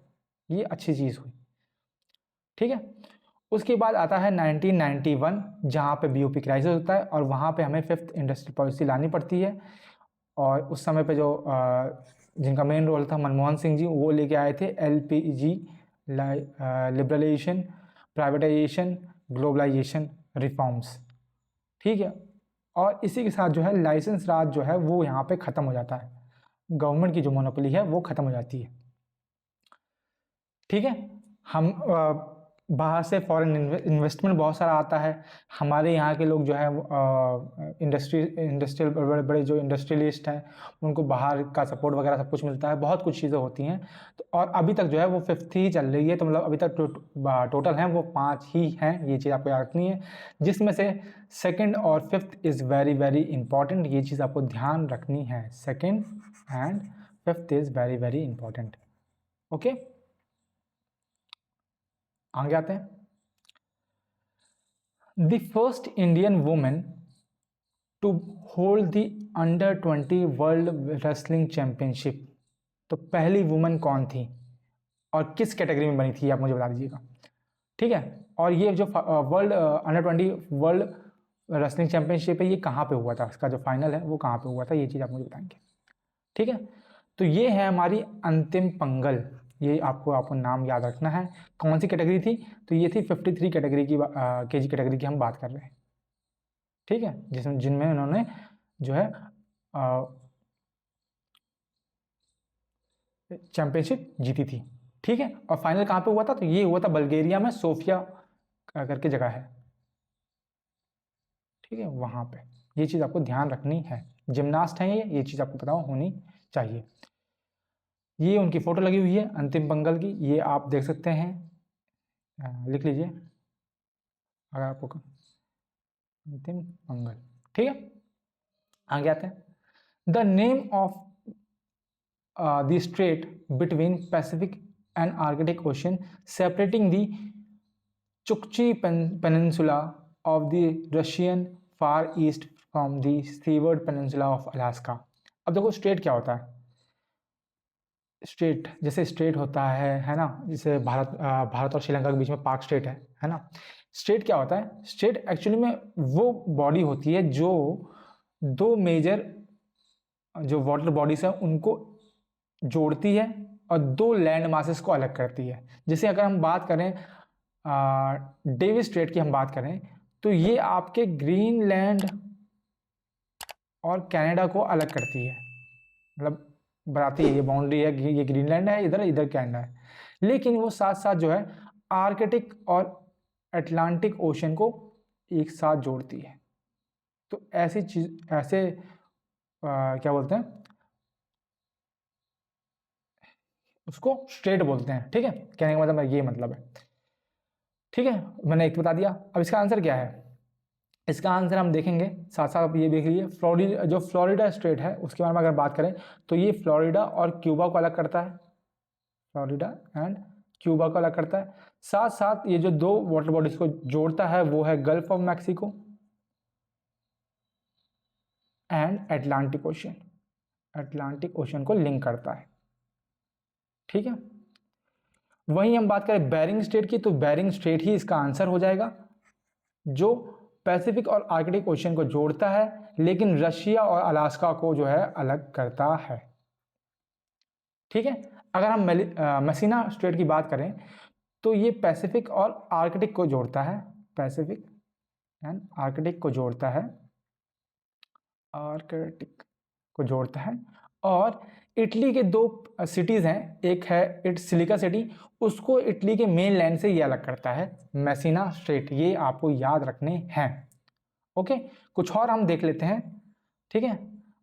ये अच्छी चीज़ हुई। ठीक है, उसके बाद आता है 1991, जहाँ पे BOP क्राइसिस होता है और वहाँ पे हमें फिफ्थ इंडस्ट्री पॉलिसी लानी पड़ती है। और उस समय पे जो जिनका मेन रोल था मनमोहन सिंह जी, वो लेके आए थे LPG liberalisation, privatisation, globalisation reforms. ठीक है, और इसी के साथ जो है लाइसेंस राज जो है वो यहाँ पे ख़त्म हो जाता है, गवर्नमेंट की जो मोनोपोली है वो ख़त्म हो जाती है। ठीक है, हम बाहर से फॉरेन इन्वेस्टमेंट बहुत सारा आता है, हमारे यहाँ के लोग जो है इंडस्ट्रियल बड़े बड़े जो इंडस्ट्रियलिस्ट हैं उनको बाहर का सपोर्ट वगैरह सब कुछ मिलता है, बहुत कुछ चीज़ें होती हैं। तो और अभी तक जो है वो फिफ्थ ही चल रही है, तो मतलब अभी तक टोटल हैं वो 5 ही हैं, ये चीज़ आपको याद रखनी है, जिसमें से सेकेंड और fifth is very very important, ये चीज़ आपको ध्यान रखनी है। Second and fifth is very very important. Okay, आगे आते हैं। The first Indian women to hold the under 20 world wrestling championship, तो पहली वुमेन कौन थी और किस कैटेगरी में बनी थी आप मुझे बता दीजिएगा। ठीक है, और ये जो world under 20 world wrestling championship है ये कहाँ पे हुआ था, इसका जो फाइनल है वो कहाँ पे हुआ था, ये चीज़ आप मुझे बताएंगे। ठीक है, तो ये है हमारी अंतिम पंगल, ये आपको नाम याद रखना है। कौन सी कैटेगरी थी, तो ये थी 53 कैटेगरी की केजी कैटेगरी की हम बात कर रहे हैं। ठीक है, जिनमें उन्होंने जो है चैंपियनशिप जीती थी। ठीक है, और फाइनल कहाँ पे हुआ था, तो ये हुआ था बल्गेरिया में, सोफिया करके जगह है। ठीक है, वहाँ पे ये चीज़ आपको ध्यान रखनी है। जिमनास्ट हैं ये चीज़ आपको पता होनी चाहिए। ये उनकी फ़ोटो लगी हुई है अंतिम पंगल की, ये आप देख सकते हैं, लिख लीजिए अगर आपको अंतिम पंगल। ठीक है, आगे आते हैं। The name of the strait between Pacific and Arctic ocean separating the Chukchi peninsula of the Russian far east from the Seward peninsula of Alaska. अब देखो स्ट्रेट क्या होता है, स्टेट जैसे स्टेट होता है ना, जैसे भारत और श्रीलंका के बीच में पाक स्टेट है ना। स्टेट क्या होता है, स्टेट एक्चुअली में वो बॉडी होती है जो दो मेजर जो वाटर बॉडीज हैं उनको जोड़ती है और दो लैंड मासेस को अलग करती है। जैसे अगर हम बात करें डेविस स्ट्रेट की हम बात करें, तो ये आपके ग्रीनलैंड और कनाडा को अलग करती है, मतलब बताती है ये बाउंड्री है कि ये ग्रीनलैंड है, इधर कनाडा है। लेकिन वो साथ साथ जो है आर्कटिक और अटलांटिक ओशन को एक साथ जोड़ती है। तो ऐसी चीज ऐसे क्या बोलते हैं उसको, स्ट्रेट बोलते हैं। ठीक है, कहने का मतलब ये मतलब है। ठीक है, मैंने एक बता दिया। अब इसका आंसर क्या है, इसका आंसर हम देखेंगे साथ साथ आप ये देख लीजिए। जो फ्लोरिडा स्टेट है उसके बारे में अगर बात करें तो ये फ्लोरिडा और क्यूबा को अलग करता है, फ्लोरिडा एंड क्यूबा को अलग करता है। साथ साथ ये जो दो वाटर बॉडीज को जोड़ता है वो है gulf of Mexico and Atlantic ocean, Atlantic ocean को लिंक करता है। ठीक है, वहीं हम बात करें बेरिंग स्टेट की, तो बेरिंग स्टेट ही इसका आंसर हो जाएगा, जो पैसिफिक और आर्कटिक ओशन को जोड़ता है लेकिन रशिया और अलास्का को जो है अलग करता है। ठीक है। अगर हम मेसिना स्ट्रेट की बात करें तो ये पैसिफिक और आर्कटिक को जोड़ता है, पैसिफिक एंड आर्कटिक को जोड़ता है, आर्कटिक को जोड़ता है। और इटली के दो सिटीज़ हैं, एक है सिलिका सिटी, उसको इटली के मेन लैंड से ये अलग करता है, मेसिना स्ट्रेट, ये आपको याद रखने हैं। ओके, कुछ और हम देख लेते हैं। ठीक है,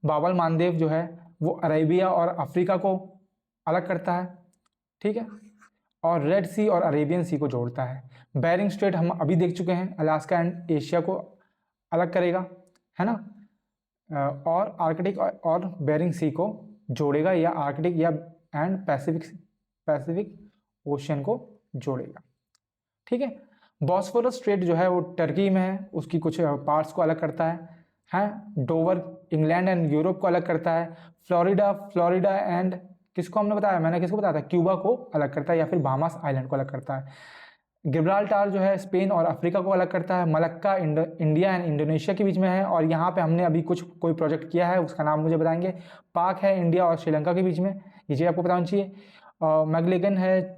बाबल मानदेव जो है वो अरेबिया और अफ्रीका को अलग करता है। ठीक है, और रेड सी और अरेबियन सी को जोड़ता है। बेरिंग स्ट्रेट हम अभी देख चुके हैं, अलास्का एंड एशिया को अलग करेगा, है ना। और आर्कटिक और बेरिंग सी को जोड़ेगा, या आर्कटिक या एंड पैसिफिक ओशियन को जोड़ेगा। ठीक है, बॉस्फोरस स्ट्रेट जो है वो टर्की में है, उसकी कुछ पार्ट्स को अलग करता है। डोवर इंग्लैंड एंड यूरोप को अलग करता है। फ्लोरिडा एंड किसको हमने बताया, मैंने किसको बताया था, क्यूबा को अलग करता है, या फिर बाहामास आइलैंड को अलग करता है। गिब्राल्टार जो है स्पेन और अफ्रीका को अलग करता है। मलक्का इंडिया एंड इंडोनेशिया के बीच में है, और यहाँ पे हमने अभी कोई प्रोजेक्ट किया है, उसका नाम मुझे बताएंगे। पाक है इंडिया और श्रीलंका के बीच में, ये चीज़ आपको बताना चाहिए। मैग्लेगन है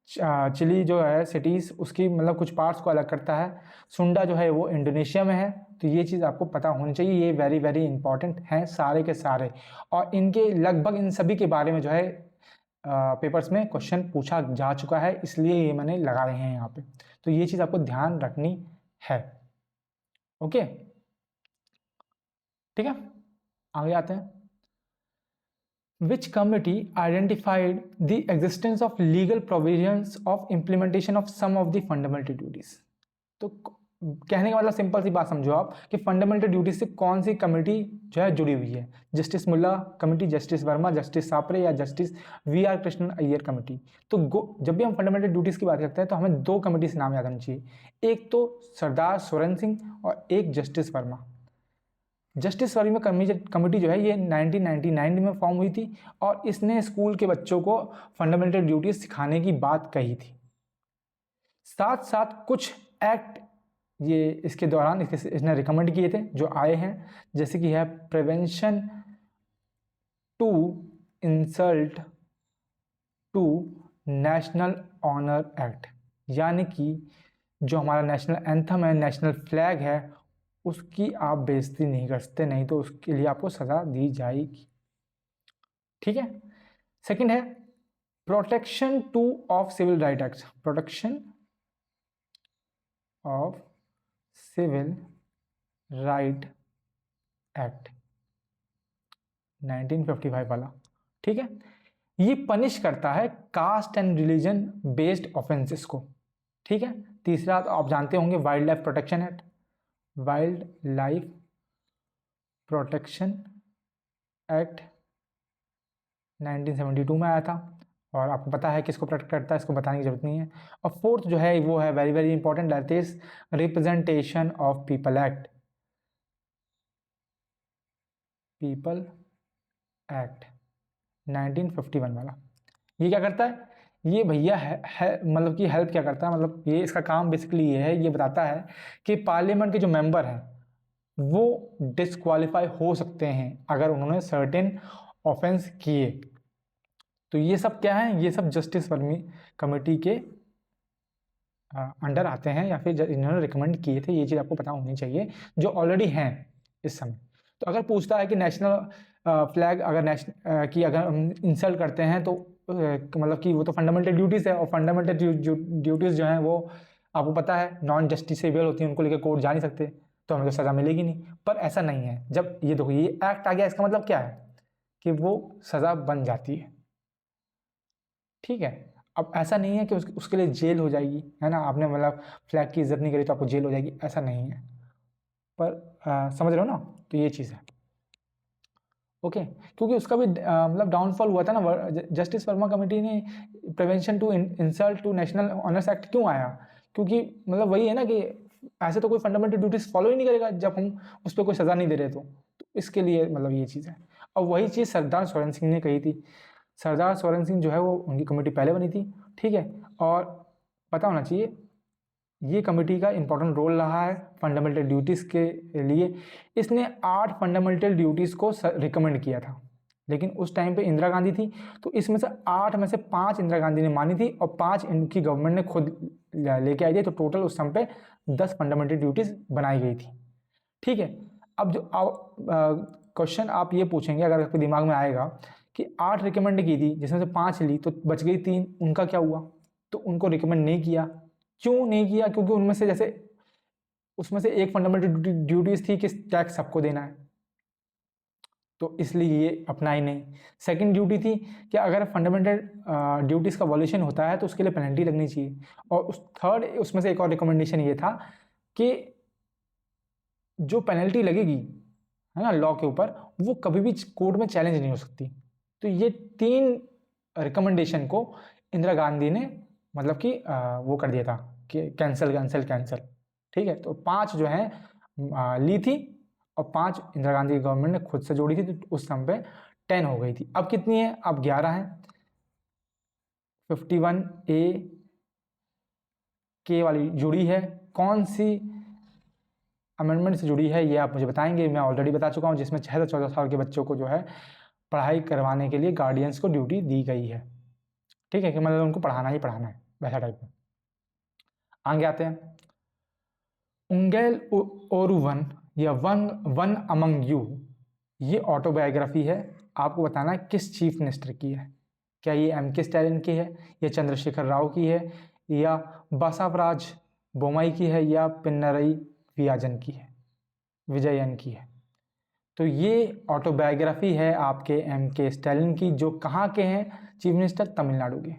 चिली जो है सिटीज़, उसकी मतलब कुछ पार्ट्स को अलग करता है। सुंडा जो है वो इंडोनेशिया में है, तो ये चीज़ आपको पता होनी चाहिए, ये वेरी वेरी इंपॉर्टेंट हैं सारे के सारे। और इनके लगभग इन सभी के बारे में जो है पेपर्स में क्वेश्चन पूछा जा चुका है, इसलिए ये मैंने लगाए हैं यहाँ पे, तो ये चीज़ आपको ध्यान रखनी है। ओके, ठीक है, आगे आते हैं। Which committee identified the existence of legal provisions of implementation of some of the fundamental duties? तो कहने का मतलब सिंपल सी बात समझो आप कि फंडामेंटल ड्यूटीज से कौन सी कमेटी जो है जुड़ी हुई है। Justice Mulla committee, justice Verma, justice Sapre या justice V R Krishnan Iyer committee. तो जब भी हम फंडामेंटल ड्यूटीज की बात करते हैं तो हमें दो कमेटी से नाम याद होना चाहिए, एक तो सरदार सोरेन सिंह और एक justice Verma. Justice Verma committee जो है ये 1999 में फॉर्म हुई थी, और इसने स्कूल के बच्चों को फंडामेंटल ड्यूटीज सिखाने की बात कही थी। साथ साथ कुछ एक्ट ये इसके दौरान इसने रिकमेंड किए थे जो आए हैं, जैसे कि है prevention to insult to national honour act, यानी कि जो हमारा नेशनल एंथम है, नेशनल फ्लैग है, उसकी आप बेइज्जती नहीं कर सकते, नहीं तो उसके लिए आपको सजा दी जाएगी। ठीक है, सेकंड है protection to of civil right act, protection of civil right act 1955 वाला। ठीक है, ये पनिश करता है caste and religion based offences को। ठीक है, तीसरा तो आप जानते होंगे wild life protection act, wild life protection act 1972 में आया था, और आपको पता है किसको प्रोटेक्ट करता है, इसको बताने की जरूरत नहीं है। और फोर्थ जो है वो है very very important, that is representation of people act, people act 1951 वाला। ये क्या करता है, ये भैया है मतलब कि हेल्प क्या करता है, मतलब ये इसका काम बेसिकली ये है, ये बताता है कि पार्लियामेंट के जो मेंबर हैं वो डिस्क्वालीफाई हो सकते हैं अगर उन्होंने सर्टेन ऑफेंस किए। तो ये सब क्या है, ये सब जस्टिस वर्मी कमेटी के अंडर आते हैं, या फिर इन्होंने रिकमेंड किए थे, ये चीज़ आपको पता होनी चाहिए जो ऑलरेडी हैं इस समय। तो अगर पूछता है कि नेशनल फ्लैग अगर कि अगर हम इंसल्ट करते हैं तो मतलब कि वो तो फंडामेंटल ड्यूटीज़ है, और फंडामेंटल ड्यूटीज़ जो हैं वो आपको पता है नॉन जस्टिसेबल होती हैं, उनको लेकर कोर्ट जा नहीं सकते, तो हमें तो सज़ा मिलेगी नहीं। पर ऐसा नहीं है, जब ये देखो ये एक्ट आ गया, इसका मतलब क्या है कि वो सज़ा बन जाती है। ठीक है, अब ऐसा नहीं है कि उसके लिए जेल हो जाएगी, है ना, आपने मतलब फ्लैग की इज्जत नहीं करी तो आपको जेल हो जाएगी, ऐसा नहीं है। पर समझ रहे हो ना, तो ये चीज़ है। ओके, क्योंकि उसका भी मतलब डाउनफॉल हुआ था ना, जस्टिस वर्मा कमेटी ने prevention to insult to national honours act क्यों आया, क्योंकि मतलब वही है ना कि ऐसे तो कोई फंडामेंटल ड्यूटीज फॉलो ही नहीं करेगा जब हम उस पर कोई सज़ा नहीं दे रहे, तो इसके लिए मतलब ये चीज़ है। और वही चीज़ सरदार सोरेन सिंह ने कही थी, सरदार सोरेन सिंह जो है वो उनकी कमेटी पहले बनी थी। ठीक है, और पता होना चाहिए ये कमेटी का इंपॉर्टेंट रोल रहा है फंडामेंटल ड्यूटीज़ के लिए। इसने 8 फंडामेंटल ड्यूटीज़ को रिकमेंड किया था, लेकिन उस टाइम पे इंदिरा गांधी थी, तो इसमें से 8 में से 5 इंदिरा गांधी ने मानी थी और 5 इनकी गवर्नमेंट ने खुद लेके आई थी। तो टोटल उस समय पे 10 फंडामेंटल ड्यूटीज बनाई गई थी। ठीक है, अब जो क्वेश्चन आप ये पूछेंगे अगर आपके दिमाग में आएगा कि 8 रिकमेंड की थी जिसमें से 5 ली तो बच गई 3, उनका क्या हुआ? तो उनको रिकमेंड नहीं किया। क्यों नहीं किया? क्योंकि उनमें से जैसे उसमें से एक फंडामेंटल ड्यूटीज थी कि टैक्स सबको देना है, तो इसलिए ये अपनाई नहीं। सेकंड ड्यूटी थी कि अगर फंडामेंटल ड्यूटीज़ का वॉल्यूशन होता है तो उसके लिए पेनल्टी लगनी चाहिए। और उस थर्ड उसमें से एक और रिकमेंडेशन ये था कि जो पेनल्टी लगेगी है ना लॉ के ऊपर, वो कभी भी कोर्ट में चैलेंज नहीं हो सकती। तो ये 3 रिकमेंडेशन को इंदिरा गांधी ने मतलब कि वो कर दिया था कि कैंसिल। ठीक है, तो 5 जो है ली थी और 5 इंदिरा गांधी की गवर्नमेंट ने खुद से जोड़ी थी, तो उस समय पे 10 हो गई थी। अब कितनी है? अब 11 है। 51A के वाली जुड़ी है, कौन सी अमेंडमेंट से जुड़ी है ये आप मुझे बताएंगे। मैं ऑलरेडी बता चुका हूँ, जिसमें 6 से 14 साल के बच्चों को जो है पढ़ाई करवाने के लिए गार्डियंस को ड्यूटी दी गई है। ठीक है, कि मतलब उनको पढ़ाना ही पढ़ाना है, वैसा टाइप में। आगे आते हैं, उंगेल ओरुवन या वन अमंग यू, ये ऑटोबायोग्राफी है। आपको बताना है किस चीफ मिनिस्टर की है। क्या ये M.K. स्टैलिन की है, या चंद्रशेखर राव की है, या बसवराज बोम्मई की है, या पिनरई विजयन की है? तो ये ऑटोबायोग्राफी है आपके M.K. स्टैलिन की, जो कहाँ के हैं चीफ मिनिस्टर? तमिलनाडु के।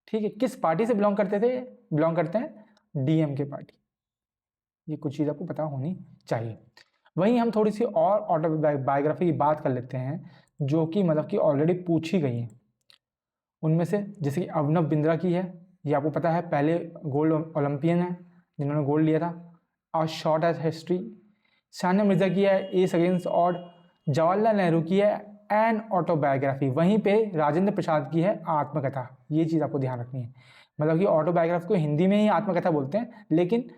ठीक है, किस पार्टी से बिलोंग करते हैं? DMK party. ये कुछ चीज़ आपको पता होनी चाहिए। वहीं हम थोड़ी सी और ऑटोबायोग्राफी की बात कर लेते हैं जो कि मतलब कि ऑलरेडी पूछी गई है। उनमें से जैसे कि अभिनव बिंद्रा की है, ये आपको पता है पहले गोल्ड ओलंपियन है जिन्होंने गोल्ड लिया था। और short as history. Sania Mirza की है ace against odd. Jawaharlal Nehru की है एन ऑटोबायोग्राफी। वहीं पे राजेंद्र प्रसाद की है आत्मकथा। ये चीज़ आपको ध्यान रखनी है, मतलब कि ऑटोबायोग्राफी को हिंदी में ही आत्मकथा बोलते हैं, लेकिन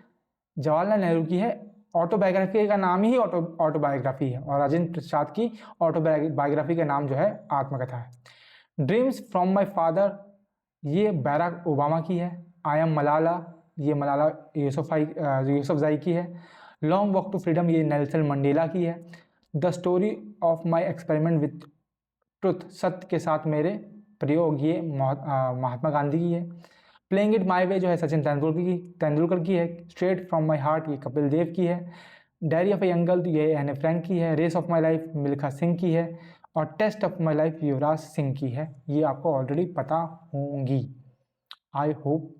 जवाहरलाल नेहरू की है ऑटोबायोग्राफी का नाम ही ऑटोबायोग्राफी है, और राजेंद्र प्रसाद की ऑटोबायोग्राफी का नाम जो है आत्मकथा है। ड्रीम्स फ्रॉम माई फादर, ये बैराक ओबामा की है। आई एम मलाला, ये मलाला यूसुफजई की है। लॉन्ग वॉक टू फ्रीडम, ये नेल्सन मंडेला की है। The story of my experiment with truth, सत्य के साथ मेरे प्रयोग, ये महात्मा गांधी की है। प्लेइंग इट माई वे जो है सचिन तेंदुलकर की है। स्ट्रेट फ्रॉम माई हार्ट, ये कपिल देव की है। डायरी ऑफ ए यंगल, तो ये एने फ्रैंक की है। Race of my life Milkha Singh की है। और test of my life Yuvraj Singh की है। ये आपको ऑलरेडी पता होंगी। आई होप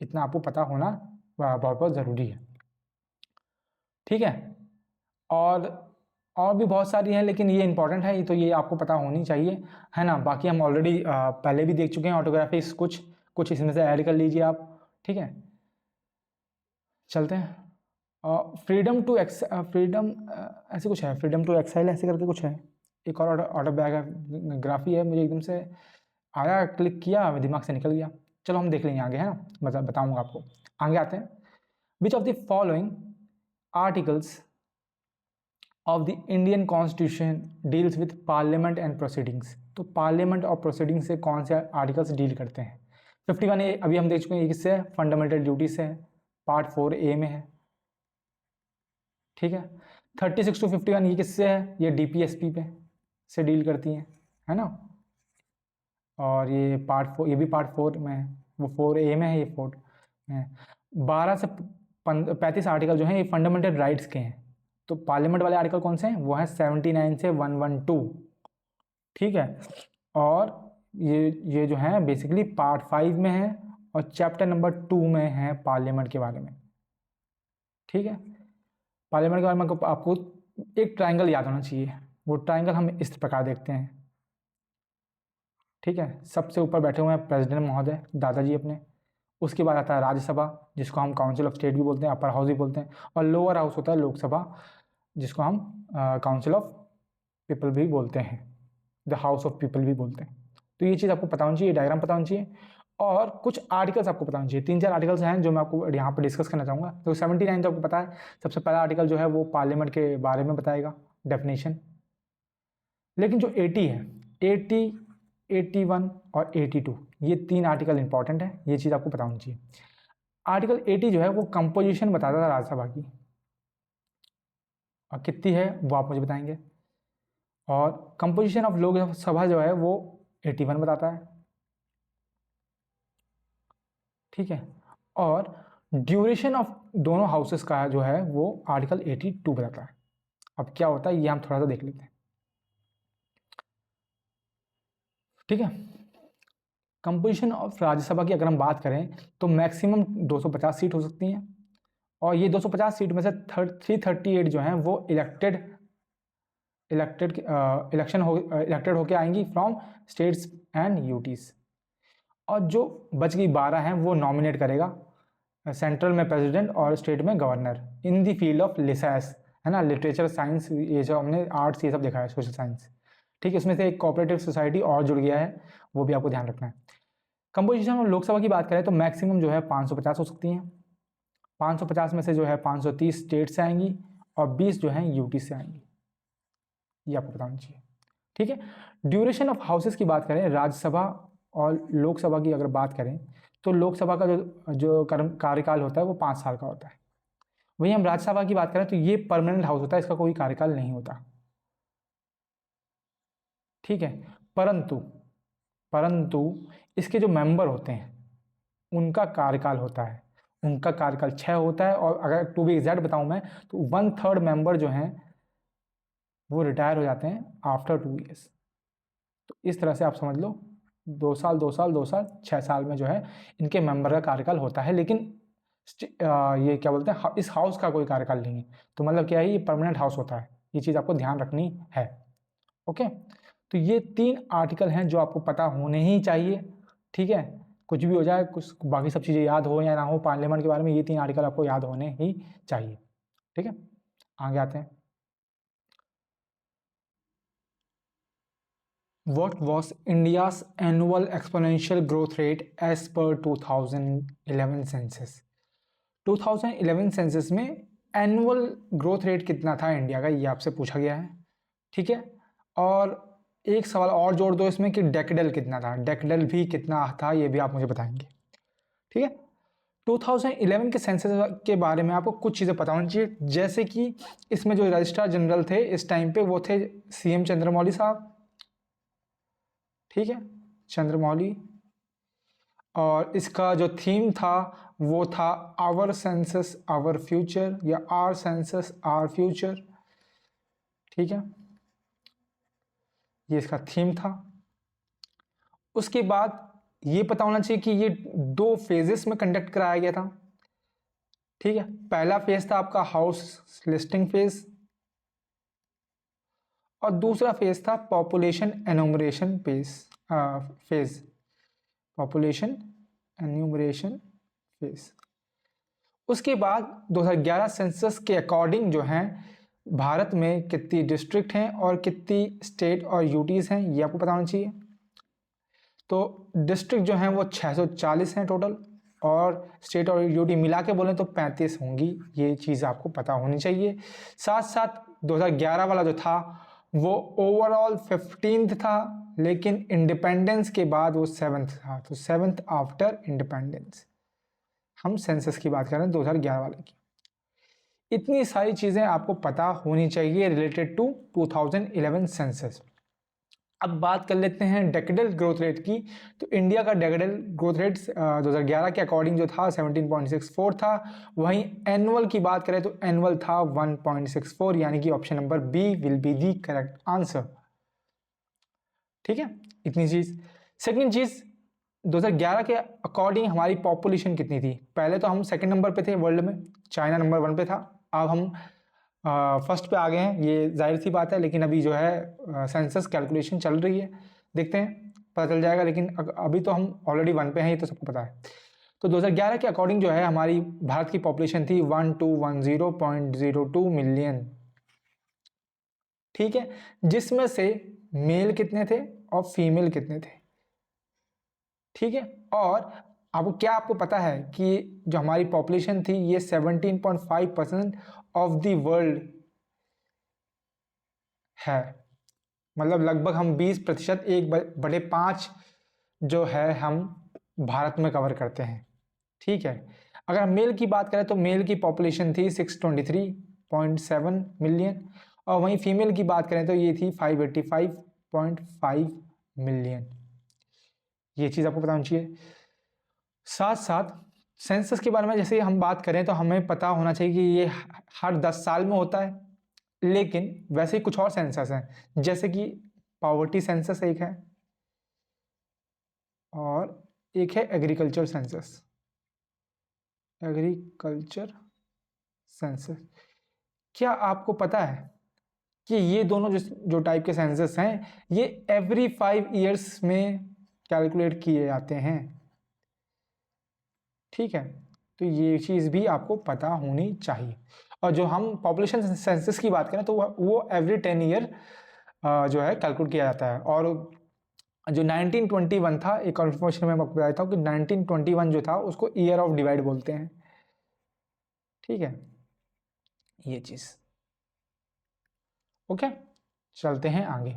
इतना आपको पता होना बहुत बहुत ज़रूरी है। ठीक है, और भी बहुत सारी हैं, लेकिन ये इंपॉर्टेंट है, तो ये आपको पता होनी चाहिए, है ना। बाकी हम ऑलरेडी पहले भी देख चुके हैं ऑटोग्राफीज, कुछ इसमें से ऐड कर लीजिए आप। ठीक है, चलते हैं। फ्रीडम ऐसे कुछ है, फ्रीडम टू एक्साइल ऐसे करके कुछ है। एक और ऑटोबायोग्राफी है, मुझे एकदम से आया, क्लिक किया, दिमाग से निकल गया। चलो हम देख लेंगे आगे, है ना, मतलब बताऊंगा आपको। आगे आते हैं। Which of the following articles of the Indian constitution deals with parliament and proceedings, तो पार्लियामेंट और प्रोसीडिंग्स से कौन से आर्टिकल्स डील करते हैं? 51A अभी हम देख चुके हैं, किससे है? फंडामेंटल ड्यूटीज से है, पार्ट 4A में है। ठीक है, 36 to 51 ये किससे है? ये DPSP पे से डील करती हैं, है ना। और ये पार्ट 4, ये भी पार्ट 4 में है, वो 4A में है, ये 4 में है। 12 से 35 आर्टिकल जो हैं ये फंडामेंटल राइट्स के हैं। तो पार्लियामेंट वाले आर्टिकल कौन से हैं? वो हैं 79 से 112। ठीक है, और ये जो है बेसिकली पार्ट 5 में है और चैप्टर नंबर 2 में है पार्लियामेंट के बारे में। ठीक है, पार्लियामेंट के बारे में आपको एक ट्रायंगल याद होना चाहिए। वो ट्रायंगल हम इस प्रकार देखते हैं। ठीक है, सबसे ऊपर बैठे हुए हैं प्रेसिडेंट महोदय, दादाजी अपने। उसके बाद आता है राज्यसभा, जिसको हम काउंसिल ऑफ स्टेट भी बोलते हैं, अपर हाउस भी बोलते हैं। और लोअर हाउस होता है लोकसभा, जिसको हम काउंसिल ऑफ पीपल भी बोलते हैं, द हाउस ऑफ पीपल भी बोलते हैं। तो ये चीज़ आपको पता होनी चाहिए, डायग्राम पता होनी चाहिए, और कुछ आर्टिकल्स आपको पता होनी चाहिए। 3-4 आर्टिकल्स हैं जो मैं आपको यहाँ पर डिस्कस करना चाहूँगा। तो 79 तो आपको पता है, सबसे पहला आर्टिकल जो है वो पार्लियामेंट के बारे में बताएगा, डेफिनेशन। लेकिन जो 80 है, 80, 81 और 82, ये 3 आर्टिकल इंपॉर्टेंट है, ये चीज़ आपको पता होनी चाहिए। आर्टिकल 80 जो है वो कंपोजिशन बताता था राज्यसभा की, और कितनी है वो आप मुझे बताएंगे। और कंपोजिशन ऑफ लोकसभा जो है वो 81 बताता है, ठीक है। और ड्यूरेशन ऑफ दोनों हाउसेस का जो है वो आर्टिकल 82 बताता है। अब क्या होता है ये हम थोड़ा सा देख लेते हैं, ठीक है। कंपोजिशन ऑफ राज्यसभा की अगर हम बात करें तो मैक्सिमम 250 सीट हो सकती हैं, और ये 250 सीट में से 338 जो हैं वो इलेक्टेड होके आएंगी फ्रॉम स्टेट्स एंड यूटीज, और जो बच गई 12 हैं वो नॉमिनेट करेगा सेंट्रल में प्रेसिडेंट और स्टेट में governor in the field of लिसैस, है ना, लिटरेचर, साइंस, ये जो हमने आर्ट्स ये सब देखा है, सोशल साइंस, ठीक है। इसमें से एक कोऑपरेटिव सोसाइटी और जुड़ गया है, वो भी आपको ध्यान रखना है। कंपोजिशन में लोकसभा की बात करें तो मैक्सिमम जो है 550 हो सकती हैं, 550 में से जो है 530 स्टेट से आएंगी और 20 जो है यूटी से आएंगी, ये आपको बताना चाहिए, ठीक है। ड्यूरेशन ऑफ हाउसेस की बात करें, राज्यसभा और लोकसभा की अगर बात करें तो लोकसभा का जो कार्यकाल होता है वो 5 साल का होता है। वहीं हम राज्यसभा की बात करें तो ये परमानेंट हाउस होता है, इसका कोई कार्यकाल नहीं होता, ठीक है। परंतु परंतु इसके जो मेंबर होते हैं उनका कार्यकाल होता है, उनका कार्यकाल 6 होता है, और अगर टू बी एग्जैक्ट बताऊं मैं तो 1/3 मेंबर जो हैं वो रिटायर हो जाते हैं आफ्टर 2 ईयर्स। तो इस तरह से आप समझ लो 2 साल 2 साल 2 साल 6 साल में जो है इनके मेंबर का कार्यकाल होता है, लेकिन ये क्या बोलते हैं, इस हाउस का कोई कार्यकाल नहीं है। तो मतलब क्या है, ये परमानेंट हाउस होता है, ये चीज़ आपको ध्यान रखनी है, ओके। तो ये 3 आर्टिकल हैं जो आपको पता होने ही चाहिए, ठीक है। कुछ भी हो जाए, कुछ बाकी सब चीज़ें याद हो या ना हो पार्लियामेंट के बारे में, ये 3 आर्टिकल आपको याद होने ही चाहिए, ठीक है। आगे आते हैं। What was India's annual exponential growth rate as per 2011 census? 2011 census में एनुअल ग्रोथ रेट कितना था इंडिया का, ये आपसे पूछा गया है, ठीक है। और एक सवाल और जोड़ दो इसमें कि डेकेडल कितना था, डेकेडल भी कितना था ये भी आप मुझे बताएंगे, ठीक है। 2011 के सेंसस के बारे में आपको कुछ चीज़ें पता होनी चाहिए, जैसे कि इसमें जो रजिस्ट्रार जनरल थे इस टाइम पे वो थे सीएम चंद्रमौली साहब, ठीक है, चंद्रमौली। और इसका जो थीम था वो था आवर सेंसस आवर फ्यूचर, या आर सेंसस आर फ्यूचर, ठीक है, ये इसका थीम था। उसके बाद ये पता होना चाहिए कि ये 2 फेजेस में कंडक्ट कराया गया था, ठीक है। पहला फेज था आपका हाउस लिस्टिंग फेज, और दूसरा फेज था population enumeration phase, population enumeration phase. उसके बाद 2011 सेंसस के अकॉर्डिंग जो हैं भारत में कितनी डिस्ट्रिक्ट हैं और कितनी स्टेट और यूटीज़ हैं ये आपको पता होना चाहिए। तो डिस्ट्रिक्ट जो हैं वो 640 हैं टोटल, और स्टेट और यूटी मिला के बोलें तो 35 होंगी, ये चीज़ आपको पता होनी चाहिए। साथ साथ 2011 वाला जो था वो ओवरऑल 15th था, लेकिन इंडिपेंडेंस के बाद वो 7th था, तो 7th आफ्टर इंडिपेंडेंस। हम सेंसस की बात कर रहे हैं 2011 वाले की। इतनी सारी चीज़ें आपको पता होनी चाहिए रिलेटेड टू 2011 सेंसस। अब बात कर लेते हैं डेकेडल ग्रोथ रेट की। तो इंडिया का डेकेडल ग्रोथ रेट 2011 के अकॉर्डिंग जो था 17.64 था। वहीं एनुअल की बात करें तो एनुअल था 1.64, यानी कि option number B will be the correct answer, ठीक है। इतनी चीज़। सेकंड चीज़, 2011 के अकॉर्डिंग हमारी पॉपुलेशन कितनी थी। पहले तो हम सेकंड नंबर पे थे वर्ल्ड में, चाइना नंबर 1 पे था, अब हम फर्स्ट पे आ गए हैं, ये जाहिर सी बात है। लेकिन अभी जो है सेंसस कैलकुलेशन चल रही है, देखते हैं पता चल जाएगा। लेकिन अभी तो हम ऑलरेडी 1 पे हैं, ये तो सबको पता है। तो 2011 के अकॉर्डिंग जो है हमारी भारत की पॉपुलेशन थी 1210.02 मिलियन, ठीक है, जिसमें से मेल कितने थे और फीमेल कितने थे, ठीक है। और आपको पता है कि जो हमारी पॉपुलेशन थी ये 17.5% ऑफ द वर्ल्ड है, मतलब लगभग हम 20% 1/5 जो है हम भारत में कवर करते हैं। ठीक है, अगर हम मेल की बात करें तो मेल की पॉपुलेशन थी 623.7 मिलियन, और वहीं फीमेल की बात करें तो ये थी 585.5 मिलियन। ये चीज़ आपको पता होनी चाहिए। साथ साथ सेंसस के बारे में जैसे हम बात करें तो हमें पता होना चाहिए कि ये हर 10 साल में होता है, लेकिन वैसे ही कुछ और सेंसस हैं, जैसे कि पॉवर्टी सेंसस एक है और एक है एग्रीकल्चर सेंसस। एग्रीकल्चर सेंसस, क्या आपको पता है कि ये दोनों जो टाइप के सेंसस हैं ये एवरी 5 ईयर्स में कैलकुलेट किए जाते हैं। ठीक है, तो ये चीज़ भी आपको पता होनी चाहिए। और जो हम पॉपुलेशन सेंसस की बात करें तो वो एवरी 10 ईयर जो है कैलकुलेट किया जाता है। और जो 1921 था, एक और इन्फॉर्मेशन मैं आपको बताता हूँ कि 1921 जो था उसको ईयर ऑफ डिवाइड बोलते हैं। ठीक है, ये चीज़ ओके। चलते हैं आगे।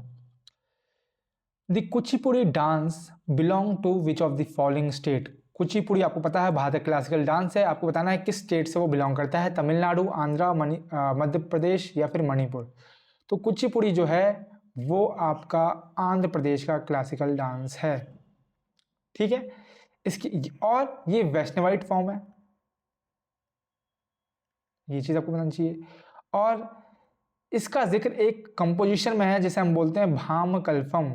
The Kuchipudi dance belong to which of the following state. Kuchipudi आपको पता है भारत का क्लासिकल डांस है, आपको बताना है किस स्टेट से वो बिलोंग करता है, तमिलनाडु, आंध्रा, मध्य प्रदेश या फिर मणिपुर। तो कुचिपुड़ी जो है वो आपका आंध्र प्रदेश का क्लासिकल डांस है। ठीक है, इसकी और ये वैष्णवाइट फॉर्म है, ये चीज़ आपको बताना चाहिए। और इसका जिक्र एक कंपोजिशन में है जिसे हम बोलते हैं भाम कल्पम।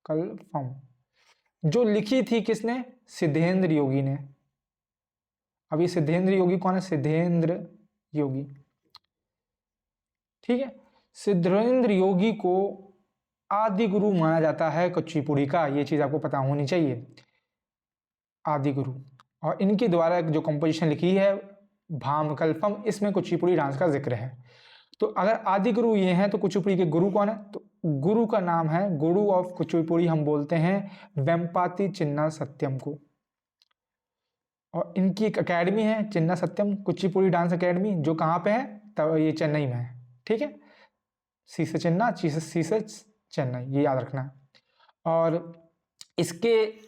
कल्पम जो लिखी थी किसने? सिद्धेंद्र योगी ने। अब ये सिद्धेंद्र योगी कौन है? सिद्धेंद्र योगी। ठीक है, सिद्धेंद्र योगी को आदि गुरु माना जाता है कुचिपुड़ी का, ये चीज आपको पता होनी चाहिए, आदि गुरु। और इनके द्वारा जो कंपोजिशन लिखी है भामकल्पम, इसमें कुचिपुड़ी डांस का जिक्र है। तो अगर आदि गुरु ये हैं तो कुचिपुड़ी के गुरु कौन है? तो गुरु का नाम है, गुरु ऑफ कुचिपुड़ी हम बोलते हैं वेम्पाती चिन्ना सत्यम को। और इनकी एक एकेडमी है चिन्ना सत्यम कुचिपुड़ी डांस एकेडमी, जो कहाँ पे है? तो ये चेन्नई में है। ठीक है, सी से चिन्ना, सी से चेन्नई, ये याद रखना है। और इसके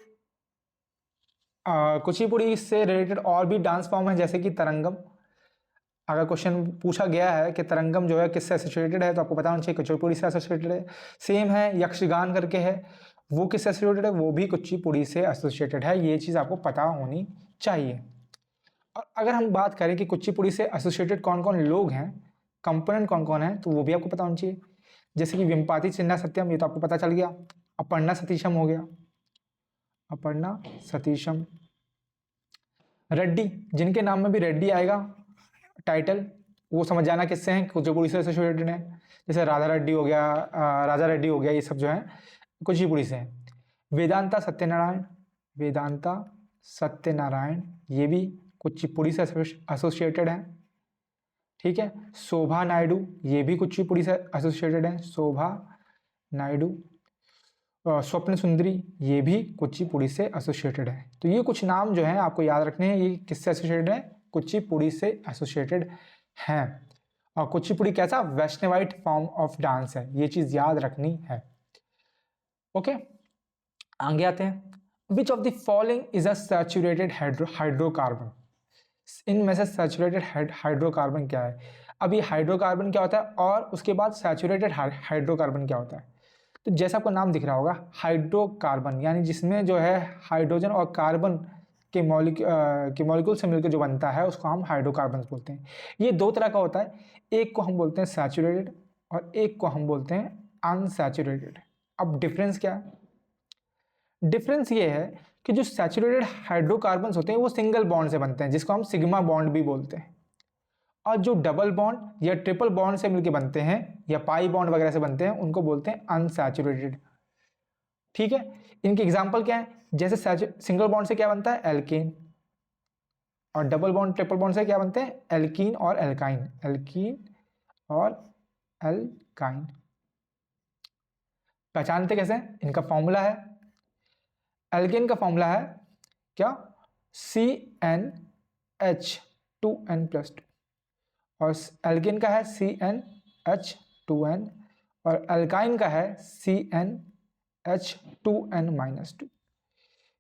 कुचिपुड़ी से रिलेटेड और भी डांस फॉर्म है जैसे कि तरंगम। अगर क्वेश्चन पूछा गया है कि तरंगम जो है किससे एसोसिएटेड है तो आपको पता होना चाहिए कुचिपुड़ी से एसोसिएटेड है। सेम है यक्षगान करके है, वो किससे एसोसिएटेड है? वो भी कुचिपुड़ी से एसोसिएटेड है, ये चीज़ आपको पता होनी चाहिए। और अगर हम बात करें कि कुचिपुड़ी से एसोसिएटेड कौन कौन लोग हैं, कंपोनेंट कौन कौन है, तो वो भी आपको पता होना चाहिए। जैसे कि वेम्पाती चिन्ना सत्यम, ये तो आपको पता चल गया। अपर्णा सतीशम हो गया, अपर्णा सतीशम। रेड्डी, जिनके नाम में भी रेड्डी आएगा टाइटल, वो समझ जाना किससे हैं, कुचिपुड़ी से एसोसिएटेड है। जैसे राधा रेड्डी हो गया, राजा रेड्डी हो गया, ये सब जो है कुचिपुड़ी से हैं। वेदांता सत्यनारायण, वेदांता सत्यनारायण ये भी कुचिपुड़ी से एसोसिएटेड है। ठीक है, शोभा नायडू ये भी कुचिपुड़ी से एसोसिएटेड है, शोभा नायडू। स्वप्न सुंदरी ये भी कुचिपुड़ी से एसोसिएटेड है। तो ये कुछ नाम जो हैं आपको याद रखने हैं, ये किससे एसोसिएटेड है? कुचिपुड़ी से एसोसिएटेड हैं। और कुचिपुड़ी कैसा? वैष्णवाइट फॉर्म ऑफ डांस है, ये चीज याद रखनी है। ओके, आगे आते हैं। Which of the following is a saturated hydrocarbon. इनमें से सैचुरेटेड हाइड्रोकार्बन क्या है? अब ये हाइड्रोकार्बन क्या होता है और उसके बाद सैचुरेटेड हाइड्रोकार्बन क्या होता है? तो जैसा आपको नाम दिख रहा होगा हाइड्रोकार्बन, यानी जिसमें जो है हाइड्रोजन और कार्बन के मॉलिक्यूल से मिलकर जो बनता है उसको हम हाइड्रोकार्बन बोलते हैं। ये दो तरह का होता है, एक को हम बोलते हैं सैचुरेटेड और एक को हम बोलते हैं अनसैचुरेटेड। अब डिफरेंस क्या है? डिफरेंस ये है कि जो सैचुरेटेड हाइड्रोकार्बन्स होते हैं वो सिंगल बॉन्ड से बनते हैं, जिसको हम सिग्मा बॉन्ड भी बोलते हैं। और जो डबल बॉन्ड या ट्रिपल बॉन्ड से मिलकर बनते हैं या पाई बॉन्ड वगैरह से बनते हैं उनको बोलते हैं अनसैचुरेटेड। ठीक है, इनके एग्जांपल क्या है? जैसे सिंगल बॉन्ड से क्या बनता है? एल्केन। और डबल बॉन्ड ट्रिपल बॉन्ड से क्या बनते हैं? एल्कीन और एल्काइन, एल्कीन और एल्काइन। पहचानते कैसे? इनका फॉर्मूला है, एल्केन का फॉर्मूला है क्या? CnH2n+2 और एल्केन का है CnH2। 2n, और अल्काइन का है CnH2n-2।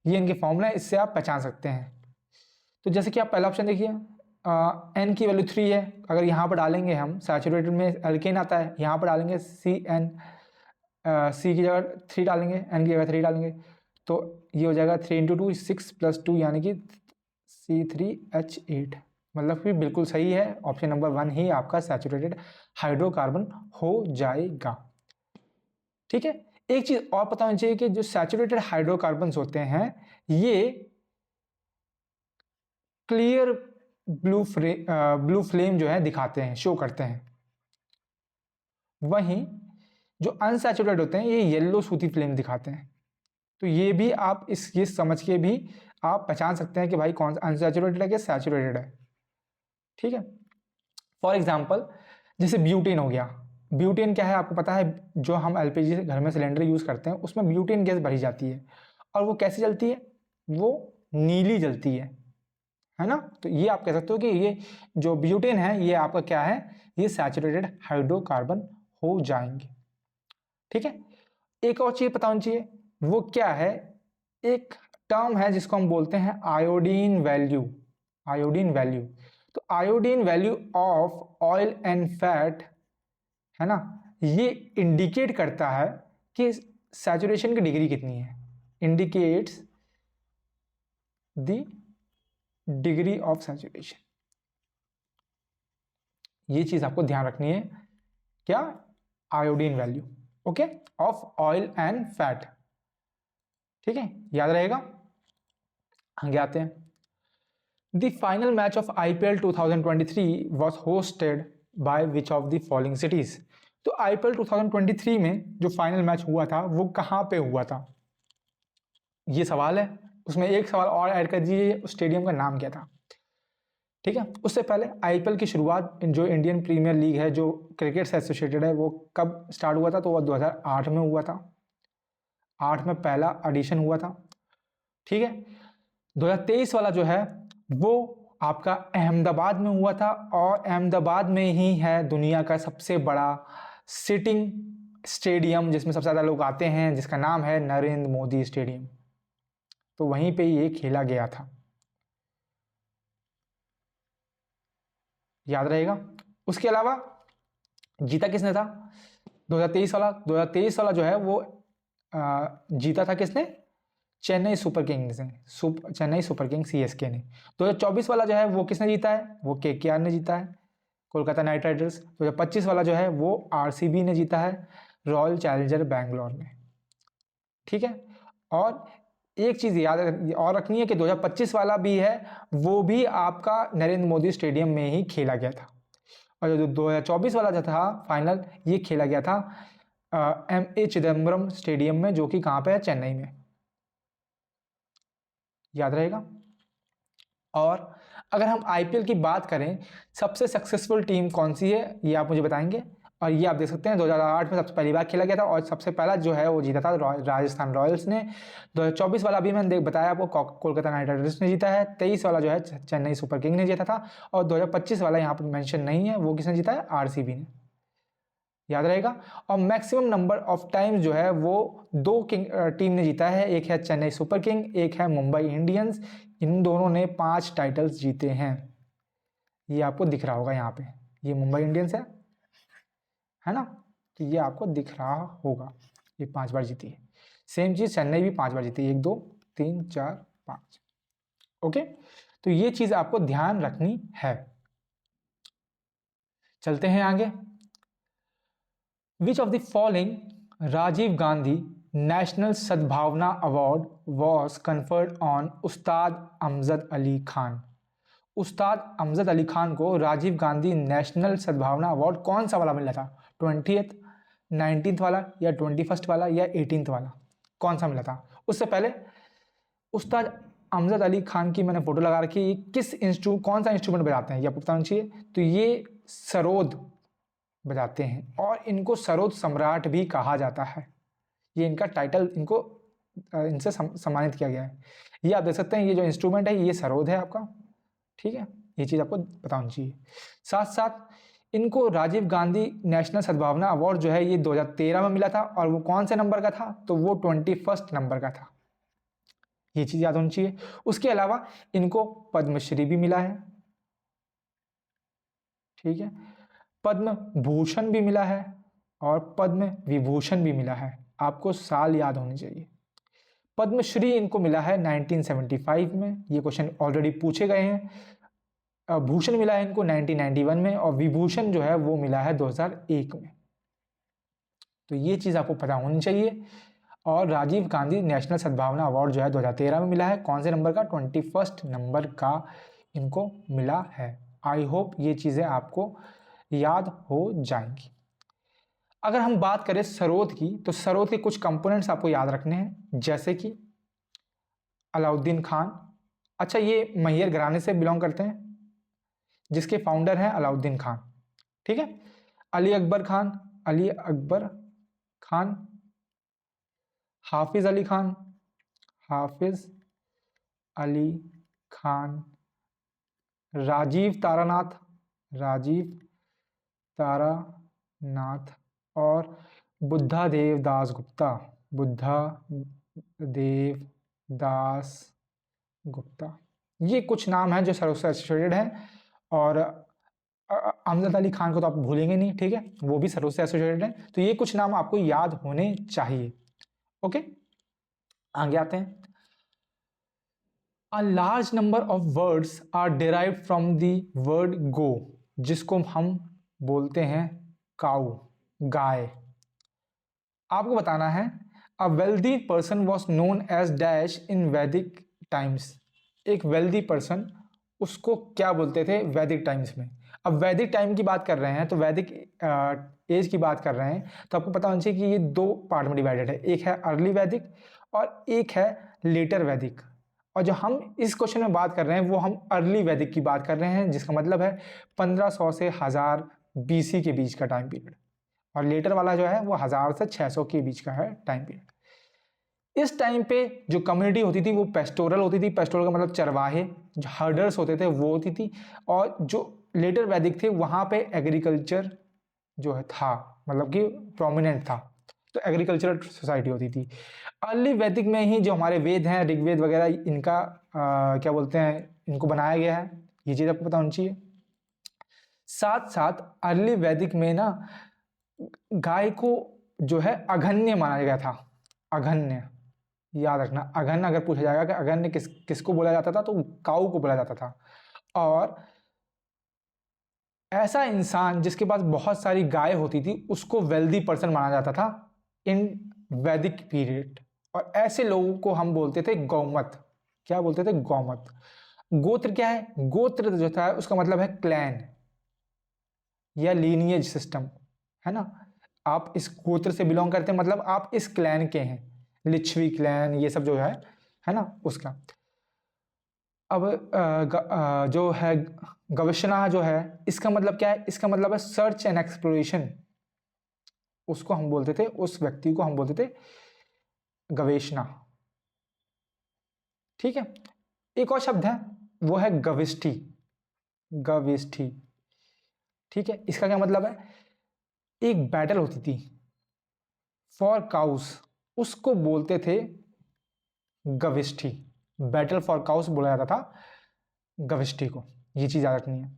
ये इनके फॉर्मूला है, इससे आप पहचान सकते हैं। तो जैसे कि आप पहला ऑप्शन देखिए, n की वैल्यू 3 है, अगर यहाँ पर डालेंगे हम सैचुरेटेड में अल्केन आता है, यहाँ पर डालेंगे C की जगह 3 डालेंगे, n की जगह 3 डालेंगे, तो ये हो जाएगा 3 × 2 6 + 2 यानी कि C3H8। मतलब कि बिल्कुल सही है, ऑप्शन नंबर 1 ही आपका सैचुरेटेड हाइड्रोकार्बन हो जाएगा। ठीक है, एक चीज़ और पता होनी चाहिए कि जो सैचुरेटेड हाइड्रोकार्बन्स होते हैं ये क्लियर ब्लू फ्लेम जो है दिखाते हैं, शो करते हैं। वहीं जो अनसैचुरेटेड होते हैं ये येलो सूती फ्लेम दिखाते हैं। तो ये भी आप ये समझ के भी आप पहचान सकते हैं कि भाई कौन सा अनसैचुरेटेड है कि सैचुरेटेड है। ठीक है, फॉर एग्जाम्पल जैसे ब्यूटेन हो गया। ब्यूटेन क्या है आपको पता है, जो हम एलपीजी घर में सिलेंडर यूज़ करते हैं उसमें ब्यूटेन गैस भरी जाती है, और वो कैसे जलती है, वो नीली जलती है ना। तो ये आप कह सकते हो कि ये जो ब्यूटेन है ये आपका क्या है, ये सैचुरेटेड हाइड्रोकार्बन हो जाएंगे। ठीक है, एक और चीज़ पता होनी चाहिए, वो क्या है, एक टर्म है जिसको हम बोलते हैं आयोडीन वैल्यू। आयोडीन वैल्यू, तो iodine value of oil and fat है ना, ये इंडिकेट करता है कि सैचुरेशन की डिग्री कितनी है, indicates the degree of saturation. ये चीज आपको ध्यान रखनी है, क्या, iodine value, okay, of oil and fat. ठीक है, याद रहेगा। आगे आते हैं, the final match of IPL 2023 was hosted by which of the following cities. तो IPL 2023 में जो फाइनल मैच हुआ था वो कहाँ पे हुआ था, ये सवाल है। उसमें एक सवाल और ऐड कर दीजिए, उस स्टेडियम का नाम क्या था। ठीक है, उससे पहले IPL की शुरुआत जो इंडियन प्रीमियर लीग है, जो क्रिकेट से एसोसिएटेड है, वो कब स्टार्ट हुआ था, तो वह 2008 में हुआ था। 8 में पहला एडिशन हुआ था। ठीक है, 2023 वाला जो है वो आपका अहमदाबाद में हुआ था, और अहमदाबाद में ही है दुनिया का सबसे बड़ा सिटिंग स्टेडियम, जिसमें सबसे ज़्यादा लोग आते हैं, जिसका नाम है नरेंद्र मोदी स्टेडियम। तो वहीं पे ये खेला गया था, याद रहेगा। उसके अलावा जीता किसने था 2023 वाला जो है वो जीता था किसने, चेन्नई सुपर किंग्स ने, चेन्नई सुपर किंग CSK ने। 2024 वाला जो है वो किसने जीता है, वो KKR ने जीता है, कोलकाता नाइट राइडर्स। 2025 वाला जो है वो RCB ने जीता है, रॉयल चैलेंजर बैंगलोर ने। ठीक है, और एक चीज़ याद और रखनी है कि 2025 वाला भी है, वो भी आपका नरेंद्र मोदी स्टेडियम में ही खेला गया था। और जो 2024 वाला जो था फाइनल, ये खेला गया था MA चिदम्बरम स्टेडियम में, जो कि कहाँ पे है, चेन्नई में, याद रहेगा। और अगर हम IPL की बात करें, सबसे सक्सेसफुल टीम कौन सी है ये आप मुझे बताएंगे। और ये आप देख सकते हैं 2008 में सबसे पहली बार खेला गया था, और सबसे पहला जो है वो जीता था राजस्थान रॉयल्स ने। 2024 वाला भी मैंने बताया आपको, कोलकाता नाइट राइडर्स ने जीता है। 23 वाला जो है चेन्नई सुपर किंग ने जीता था, और 2025 वाला यहाँ पर मेंशन नहीं है, वो किसने जीता है, RCB ने, याद रहेगा। और मैक्सिमम नंबर ऑफ टाइम्स जो है वो 2 टीम ने जीता है, एक है चेन्नई सुपर किंग, एक है मुंबई इंडियंस। इन दोनों ने 5 टाइटल्स जीते हैं, ये आपको दिख रहा होगा यहाँ पे, ये मुंबई इंडियंस है ना, तो ये आपको दिख रहा होगा, ये 5 बार जीती है। सेम चीज़ चेन्नई भी 5 बार जीती है, 1 2 3 4 5। ओके, तो ये चीज़ आपको ध्यान रखनी है। चलते हैं आगे। Which of the following Rajiv Gandhi national Sadbhavana award was conferred on Ustad Amjad Ali Khan. Ustad Amjad Ali Khan को राजीव गांधी नेशनल सद्भावना अवार्ड कौन सा वाला मिला था, 20th 19th वाला, या 21st वाला, या 18th वाला, कौन सा मिला था। उससे पहले उस्ताद अमजद अली खान की मैंने फोटो लगा रखी, कौन सा इंस्ट्रूमेंट बजाते हैं ये आपको बताना चाहिए। तो ये सरोद बजाते हैं, और इनको सरोद सम्राट भी कहा जाता है, ये इनका टाइटल, इनसे सम्मानित किया गया है। ये आप देख सकते हैं, ये जो इंस्ट्रूमेंट है ये सरोद है आपका। ठीक है, ये चीज़ आपको पता होनी चाहिए। साथ साथ इनको राजीव गांधी नेशनल सद्भावना अवार्ड जो है ये 2013 में मिला था, और वो कौन से नंबर का था, तो वो 21 नंबर का था। ये चीज़ याद होनी चाहिए। उसके अलावा इनको पद्मश्री भी मिला है, ठीक है, पद्म भूषण भी मिला है और पद्म विभूषण भी मिला है। आपको साल याद होने चाहिए। पद्मश्री इनको मिला है 1975 में, ये क्वेश्चन ऑलरेडी पूछे गए हैं। भूषण मिला है इनको 1991 में, और विभूषण जो है वो मिला है 2001 में। तो ये चीज़ आपको पता होनी चाहिए। और राजीव गांधी नेशनल सद्भावना अवार्ड जो है 2013 में मिला है, कौन से नंबर का, 21 नंबर का इनको मिला है। आई होप ये चीज़ें आपको याद हो जाएंगी। अगर हम बात करें सरोद की, तो सरोद के कुछ कंपोनेंट्स आपको याद रखने हैं, जैसे कि अलाउद्दीन खान। अच्छा, ये मैहर घराने से बिलोंग करते हैं, जिसके फाउंडर हैं अलाउद्दीन खान, ठीक है। अली अकबर खान, अली अकबर खान, हाफिज अली खान, हाफिज अली खान, राजीव तारानाथ, राजीव तारानाथ, और बुद्धा देव दास गुप्ता, बुद्धा देव दास गुप्ता। ये कुछ नाम हैं जो सरोद से एसोसिएटेड हैं। और अमजद अली खान को तो आप भूलेंगे नहीं, ठीक है, वो भी सरोद से एसोसिएटेड हैं। तो ये कुछ नाम आपको याद होने चाहिए। ओके, आगे आते हैं। A large number of words are derived from the word go, जिसको हम बोलते हैं काऊ, गाय। आपको बताना है a wealthy person was known as dash in Vedic times। एक wealthy person, उसको क्या बोलते थे वैदिक टाइम्स में। अब वैदिक टाइम की बात कर रहे हैं, तो वैदिक एज की बात कर रहे हैं, तो आपको पता होना चाहिए कि ये दो पार्ट में डिवाइडेड है, एक है अर्ली वैदिक और एक है लेटर वैदिक। और जो हम इस क्वेश्चन में बात कर रहे हैं वो हम अर्ली वैदिक की बात कर रहे हैं, जिसका मतलब है 1500 से 1000 BC के बीच का टाइम पीरियड। और लेटर वाला जो है वो 1000 से 600 के बीच का है टाइम पीरियड। इस टाइम पे जो कम्युनिटी होती थी वो पेस्टोरल होती थी। पेस्टोरल का मतलब चरवाहे, जो हर्डर्स होते थे वो होती थी। और जो लेटर वैदिक थे वहाँ पे एग्रीकल्चर जो है था, मतलब कि प्रोमिनेंट था, तो एग्रीकल्चरल सोसाइटी होती थी। अर्ली वैदिक में ही जो हमारे वेद हैं, ऋग्वेद वगैरह, इनका क्या बोलते हैं, इनको बनाया गया है। ये चीज़ आपको पता होनी चाहिए। साथ साथ अर्ली वैदिक में ना गाय को जो है अघन्य माना गया था। अघन्य, याद रखना, अघन्य अगर पूछा जाएगा कि अघन्य किसको बोला जाता था, तो काऊ को बोला जाता था। और ऐसा इंसान जिसके पास बहुत सारी गाय होती थी उसको वेल्दी पर्सन माना जाता था इन वैदिक पीरियड। और ऐसे लोगों को हम बोलते थे गौमत। क्या बोलते थे? गौमत। गोत्र क्या है? गोत्र जो था उसका मतलब है क्लैन या लीनियज सिस्टम, है ना। आप इस गोत्र से बिलोंग करते हैं, मतलब आप इस क्लैन के हैं, लिच्छवी क्लैन, ये सब जो है ना, उसका। अब जो है गवेषणा जो है, इसका मतलब क्या है? इसका मतलब है सर्च एंड एक्सप्लोरेशन। उसको हम बोलते थे, उस व्यक्ति को हम बोलते थे गवेषणा, ठीक है। एक और शब्द है, वो है गविष्ठी। गविष्ठी, ठीक है। इसका क्या मतलब है? एक बैटल होती थी फॉर काउस, उसको बोलते थे गविष्ठी। बैटल फॉर काउस बोला जाता था गविष्ठी को। ये चीज़ याद रखनी है।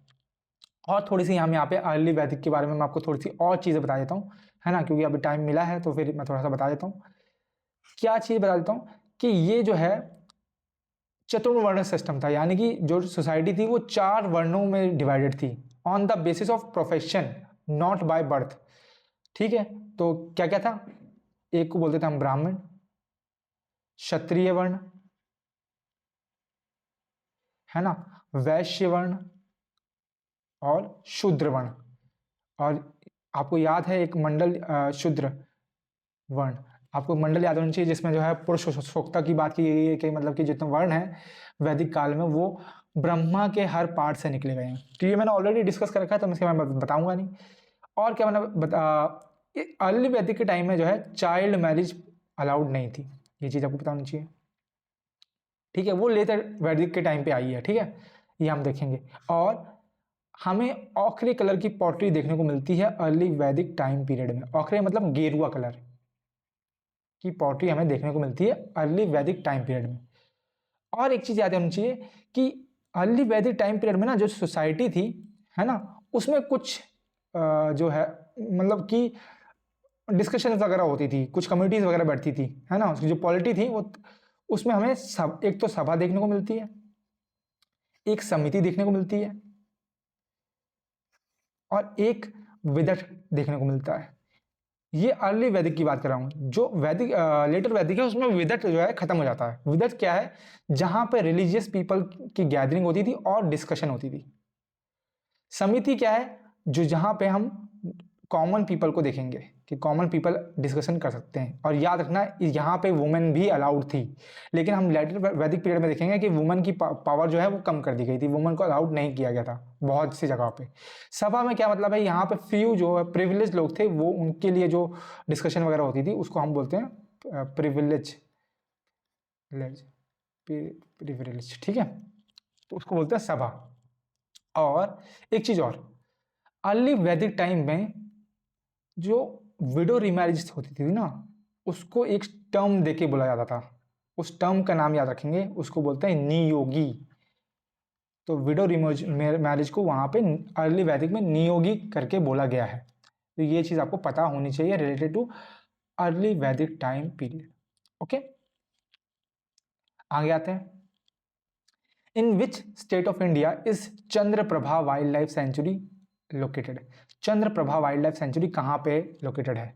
और थोड़ी सी हम यहाँ पे अर्ली वैदिक के बारे में मैं आपको थोड़ी सी और चीज़ें बता देता हूँ, है ना, क्योंकि अभी टाइम मिला है तो फिर मैं थोड़ा सा बता देता हूँ। क्या चीज़ बता देता हूँ कि ये जो है चतुर्वर्ण सिस्टम था, यानी कि जो सोसाइटी थी वो 4 वर्णों में डिवाइडेड थी, on the basis of profession, not by birth, ठीक है। तो क्या क्या था? एक को बोलते थे हम ब्राह्मण, क्षत्रिय वर्ण, है ना, वैश्य वर्ण और शूद्र वर्ण। और आपको याद है एक मंडल शूद्र वर्ण, आपको मंडल याद होनी चाहिए, जिसमें जो है पुरुष सूक्ता की बात की गई है कि मतलब कि जितने वर्ण हैं वैदिक काल में वो ब्रह्मा के हर पार्ट से निकले गए हैं। तो ये मैंने ऑलरेडी डिस्कस कर रखा है, तो मैं इसके बारे में बताऊंगा नहीं। और क्या मैंने अर्ली वैदिक के टाइम में जो है चाइल्ड मैरिज अलाउड नहीं थी, ये चीज़ आपको पता होनी चाहिए, ठीक है। वो लेटर वैदिक के टाइम पे आई है, ठीक है, ये हम देखेंगे। और हमें ऑखरे कलर की पॉटरी देखने को मिलती है अर्ली वैदिक टाइम पीरियड में। ऑखरे मतलब गेरुआ कलर की पॉटरी हमें देखने को मिलती है अर्ली वैदिक टाइम पीरियड में। और एक चीज़ याद होनी चाहिए कि अर्ली वैदिक टाइम पीरियड में ना जो सोसाइटी थी, है ना, उसमें कुछ जो है मतलब कि डिस्कशन वगैरह होती थी, कुछ कम्युनिटीज़ वगैरह बैठती थी, है ना, उसकी जो पॉलिटी थी वो, उसमें हमें एक तो सभा देखने को मिलती है, एक समिति देखने को मिलती है और एक विदट देखने को मिलता है। ये अर्ली वैदिक की बात कर रहा हूँ। जो वैदिक लेटर वैदिक है उसमें विदट जो है खत्म हो जाता है। विदट क्या है? जहां पे रिलीजियस पीपल की गैदरिंग होती थी और डिस्कशन होती थी। समिति क्या है? जो जहां पे हम कॉमन पीपल को देखेंगे कि कॉमन पीपल डिस्कशन कर सकते हैं। और याद रखना यहाँ पे वुमेन भी अलाउड थी, लेकिन हम लेटर वैदिक पीरियड में देखेंगे कि वुमेन की पावर जो है वो कम कर दी गई थी, वुमेन को अलाउड नहीं किया गया था बहुत सी जगह पे। सभा में क्या मतलब है? यहाँ पे फ्यू जो है प्रिविलेज लोग थे, वो उनके लिए जो डिस्कशन वगैरह होती थी उसको हम बोलते हैं प्रिविलेज, ठीक है, तो उसको बोलते हैं सभा। और एक चीज और, अर्ली वैदिक टाइम में जो विडो रिमैरिज होती थी ना, उसको एक टर्म देके बोला जाता था। उस टर्म का नाम याद रखेंगे, उसको बोलते हैं नियोगी। तो विडो मैरिज को वहां पे अर्ली वैदिक में नियोगी करके बोला गया है। तो ये चीज आपको पता होनी चाहिए related to early Vedic time period. Okay, आगे आते हैं। In which state of India is Chandraprabha wildlife sanctuary located? Chandraprabha wildlife sanctuary कहाँ पे लोकेटेड है?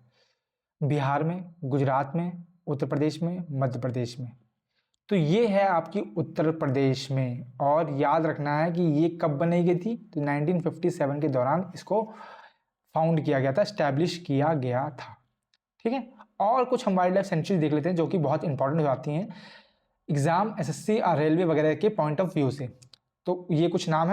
बिहार में, गुजरात में, उत्तर प्रदेश में, मध्य प्रदेश में। तो ये है आपकी उत्तर प्रदेश में। और याद रखना है कि ये कब बनाई गई थी? तो 1957 के दौरान इसको फाउंड किया गया था, स्टैब्लिश किया गया था। ठीक है, और कुछ हम वाइल्ड लाइफ सेंचुरी देख लेते हैं जो कि बहुत इंपॉर्टेंट हो जाती हैं एग्जाम, एसएससी और रेलवे वगैरह के पॉइंट ऑफ व्यू से। तो ये कुछ नाम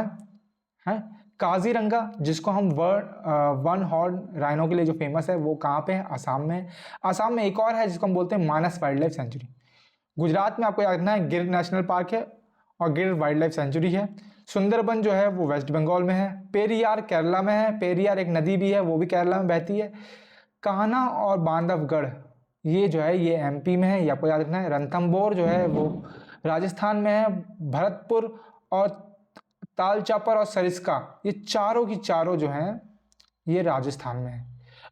है काजीरंगा, जिसको हम वन हॉर्न राइनो के लिए जो फेमस है, वो कहाँ पे है? आसाम में। आसाम में एक और है जिसको हम बोलते हैं मानस वाइल्ड लाइफ सेंचुरी। गुजरात में आपको याद रखना है गिर नेशनल पार्क है और गिर वाइल्ड लाइफ सेंचुरी है। सुंदरबन जो है वो वेस्ट बंगाल में है। पेरियार केरला में है। पेरियार एक नदी भी है, वो भी केरला में बहती है। कान्हा और बांधवगढ़ ये जो है ये एमपी में है, ये आपको याद रखना है। रणथंभौर जो है वो राजस्थान में है। भरतपुर और तालचापर और सरिस्का, ये चारों की चारों जो हैं ये राजस्थान में है।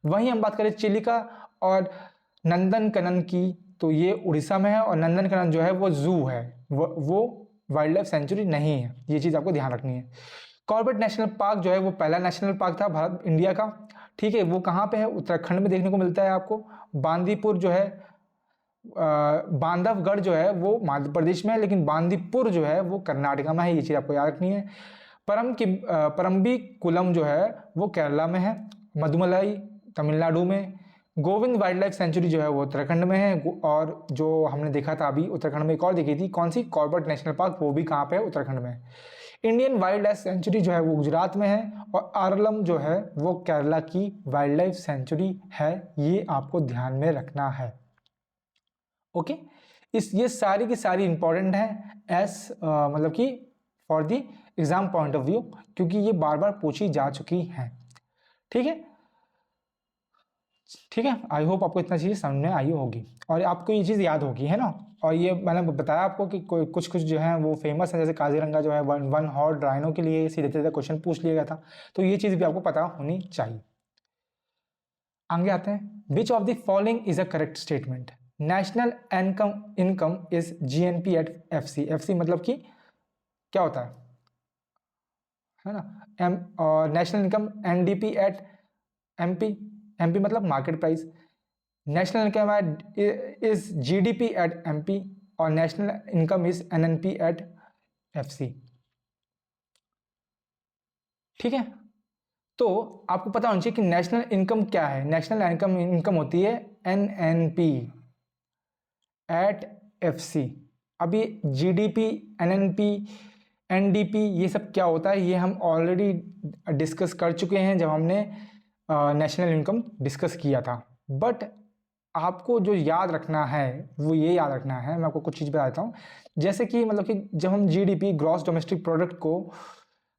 वहीं हम बात करें चिलिका और नंदनकनन की, तो ये उड़ीसा में है। और नंदनकनन जो है वो जू है, वो वाइल्ड लाइफ सेंचुरी नहीं है। ये चीज़ आपको ध्यान रखनी है। कॉर्बेट नेशनल पार्क जो है वो पहला नेशनल पार्क था भारत इंडिया का। ठीक है, वो कहाँ पे है? उत्तराखंड में देखने को मिलता है आपको। बांदीपुर जो है बांधवगढ़ जो है वो मध्य प्रदेश में है, लेकिन बांदीपुर जो है वो कर्नाटका में है। ये चीज़ आपको याद रखनी है। परम्बी कुलम जो है वो केरला में है। मधुमलाई तमिलनाडु में। गोविंद वाइल्ड लाइफ सेंचुरी जो है वो उत्तराखंड में है। और जो हमने देखा था अभी उत्तराखंड में एक और देखी थी, कौन सी? कॉर्बेट नेशनल पार्क, वो भी कहाँ पे है? उत्तराखंड में। इंडियन वाइल्ड लाइफ सेंचुरी जो है वो गुजरात में है। और आरलम जो है वो केरला की वाइल्ड लाइफ सेंचुरी है। ये आपको ध्यान में रखना है। ओके, ये सारी की सारी इंपॉर्टेंट है मतलब कि for the exam point of view, क्योंकि ये बार बार पूछी जा चुकी हैं। ठीक है, ठीक है, आई होप आपको इतना चीज़ समझ में आई होगी और आपको ये चीज़ याद होगी, है ना। और ये मैंने बताया आपको कि कुछ कुछ जो है वो फेमस है, जैसे काजीरंगा जो है वन हॉर्न राइनो के लिए सीधे सीधे क्वेश्चन पूछ लिया गया था। तो ये चीज़ भी आपको पता होनी चाहिए। आगे आते हैं। Which of the following is a correct statement? National income is GNP at FC. FC मतलब कि क्या होता है ना, और national income NDP at MP. MP मतलब market price. National income is GDP at MP और national income is NNP at FC. ठीक है, तो आपको पता होना चाहिए कि नेशनल इनकम क्या है। नेशनल इनकम होती है एनएनपी एट एफसी। अब ये जीडीपी, एनएनपी, एनडीपी ये सब क्या होता है, ये हम ऑलरेडी डिस्कस कर चुके हैं जब हमने नेशनल इनकम डिस्कस किया था। बट आपको जो याद रखना है वो ये याद रखना है, मैं आपको कुछ चीज़ बताता हूँ। जैसे कि मतलब कि जब हम जीडीपी, ग्रॉस डोमेस्टिक प्रोडक्ट को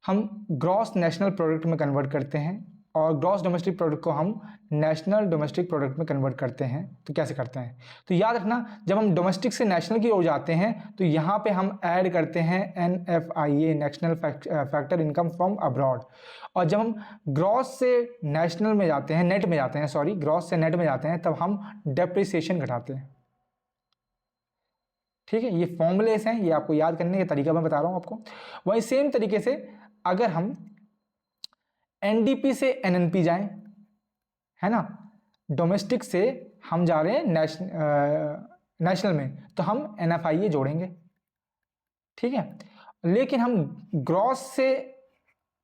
हम ग्रॉस नेशनल प्रोडक्ट में कन्वर्ट करते हैं और ग्रॉस डोमेस्टिक प्रोडक्ट को हम नेशनल डोमेस्टिक प्रोडक्ट में कन्वर्ट करते हैं। तो कैसे करते हैं, तो याद रखना, जब हम डोमेस्टिक से नेशनल की ओर जाते हैं तो यहाँ पे हम ऐड करते हैं NFIA, national factor income from abroad. और जब हम ग्रॉस से नेशनल में जाते हैं, नेट में जाते हैं, सॉरी, ग्रॉस से नेट में जाते हैं, तब हम डेप्रिसिएशन घटाते हैं। ठीक है, ये फॉर्मूलेस हैं, ये आपको याद करने का तरीका मैं बता रहा हूँ आपको। वही सेम तरीके से अगर हम NDP से NNP जाएं, है ना, डोमेस्टिक से हम जा रहे हैं नेशनल में, तो हम NFIA जोड़ेंगे। ठीक है, लेकिन हम ग्रॉस से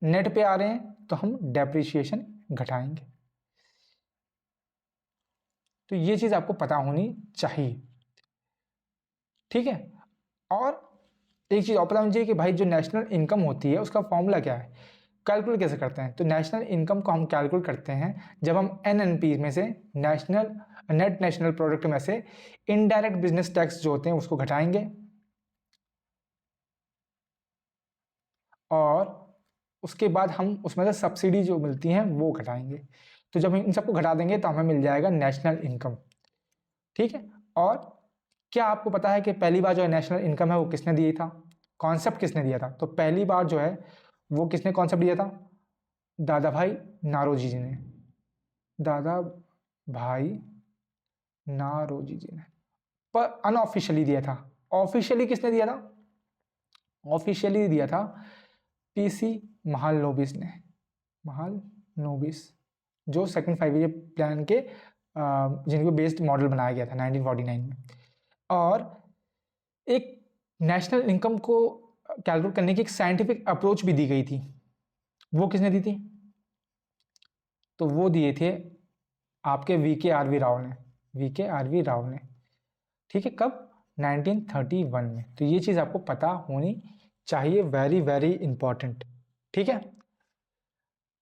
नेट पे आ रहे हैं तो हम डेप्रिसिएशन घटाएंगे। तो ये चीज आपको पता होनी चाहिए। ठीक है, और एक चीज और पता होनी चाहिए कि भाई जो नेशनल इनकम होती है उसका फॉर्मूला क्या है, कैलकुलेट कैसे करते हैं। तो नेशनल इनकम को हम कैलकुलेट करते हैं जब हम NNP में से, नेट नेशनल प्रोडक्ट में से इनडायरेक्ट बिजनेस टैक्स जो होते हैं उसको घटाएंगे और उसके बाद हम उसमें से सब्सिडी जो मिलती हैं वो घटाएंगे। तो जब हम इन सबको घटा देंगे तो हमें मिल जाएगा नेशनल इनकम। ठीक है, और क्या आपको पता है कि पहली बार जो है नेशनल इनकम है वो किसने दिया था, कॉन्सेप्ट किसने दिया था। तो पहली बार जो है वो किसने कॉन्सेप्ट दिया था, दादा भाई नारोजी जी ने, दादा भाई नारोजी जी ने। पर अनऑफिशियली दिया था, ऑफिशियली किसने दिया था, ऑफिशियली दिया था PC महालनोबिस ने, महालनोबिस, जो सेकंड 5 ईयर प्लान के जिनको बेस्ड मॉडल बनाया गया था 1949 में। और एक नेशनल इनकम को कैलकुलेट करने की एक साइंटिफिक अप्रोच भी दी गई थी, वो किसने दी थी, तो वो दिए थे आपके VKRV राव ने, VKRV राव ने। ठीक है, कब, 1931 में। तो ये चीज़ आपको पता होनी चाहिए, वेरी वेरी इंपॉर्टेंट। ठीक है,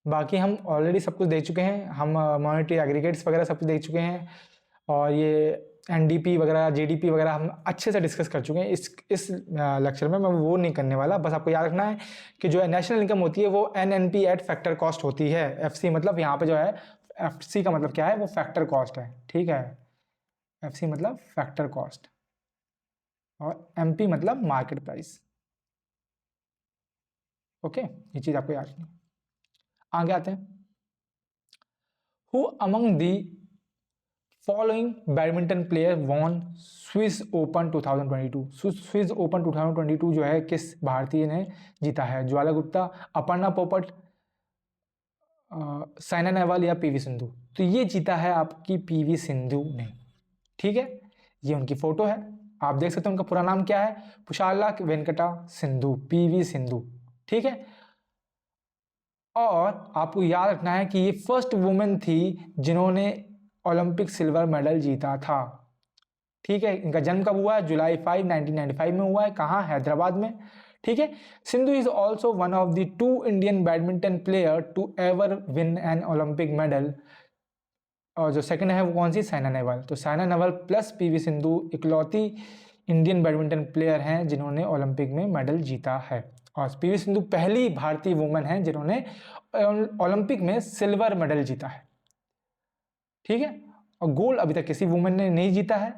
बाकी हम ऑलरेडी सब कुछ देख चुके हैं, हम मॉनेटरी एग्रीगेट्स वगैरह सब कुछ देख चुके हैं, और ये NDP वगैरह GDP वगैरह हम अच्छे से डिस्कस कर चुके हैं। इस लेक्चर में मैं वो नहीं करने वाला। बस आपको याद रखना है कि जो है नेशनल इनकम होती है वो NNP एट फैक्टर कॉस्ट होती है। FC मतलब यहाँ पे जो है, FC का मतलब क्या है, वो फैक्टर कॉस्ट है। ठीक है, FC मतलब फैक्टर कॉस्ट, और MP मतलब मार्केट प्राइस। ओके, ये चीज़ आपको याद रखनी है। आगे आते हैं, who among the following badminton player won Swiss Open 2022। Swiss Open 2022 जो है किस भारतीय ने जीता है, ज्वाला गुप्ता, अपर्णा पोपट, साइना नेहवाल या PV सिंधु। तो ये जीता है आपकी PV सिंधु ने। ठीक है, ये उनकी फोटो है, आप देख सकते हैं। उनका पूरा नाम क्या है, पुशाला वेंकटा सिंधु, PV सिंधु। ठीक है, और आपको याद रखना है कि ये फर्स्ट वुमेन थी जिन्होंने ओलंपिक सिल्वर मेडल जीता था। ठीक है, इनका जन्म कब हुआ है, जुलाई 5, 1995 में हुआ है। कहाँ, हैदराबाद में। ठीक है, Sindhu is also one of the 2 Indian badminton player to ever win an Olympic medal. और जो सेकंड है वो कौन सी, साइना नेहवाल। तो साइना नेहवाल प्लस PV सिंधु इकलौती इंडियन बैडमिंटन प्लेयर हैं जिन्होंने ओलंपिक में मेडल जीता है। और PV सिंधु पहली भारतीय वुमेन है जिन्होंने ओलंपिक में सिल्वर मेडल जीता है। ठीक है, और गोल्ड अभी तक किसी वुमेन ने नहीं जीता है,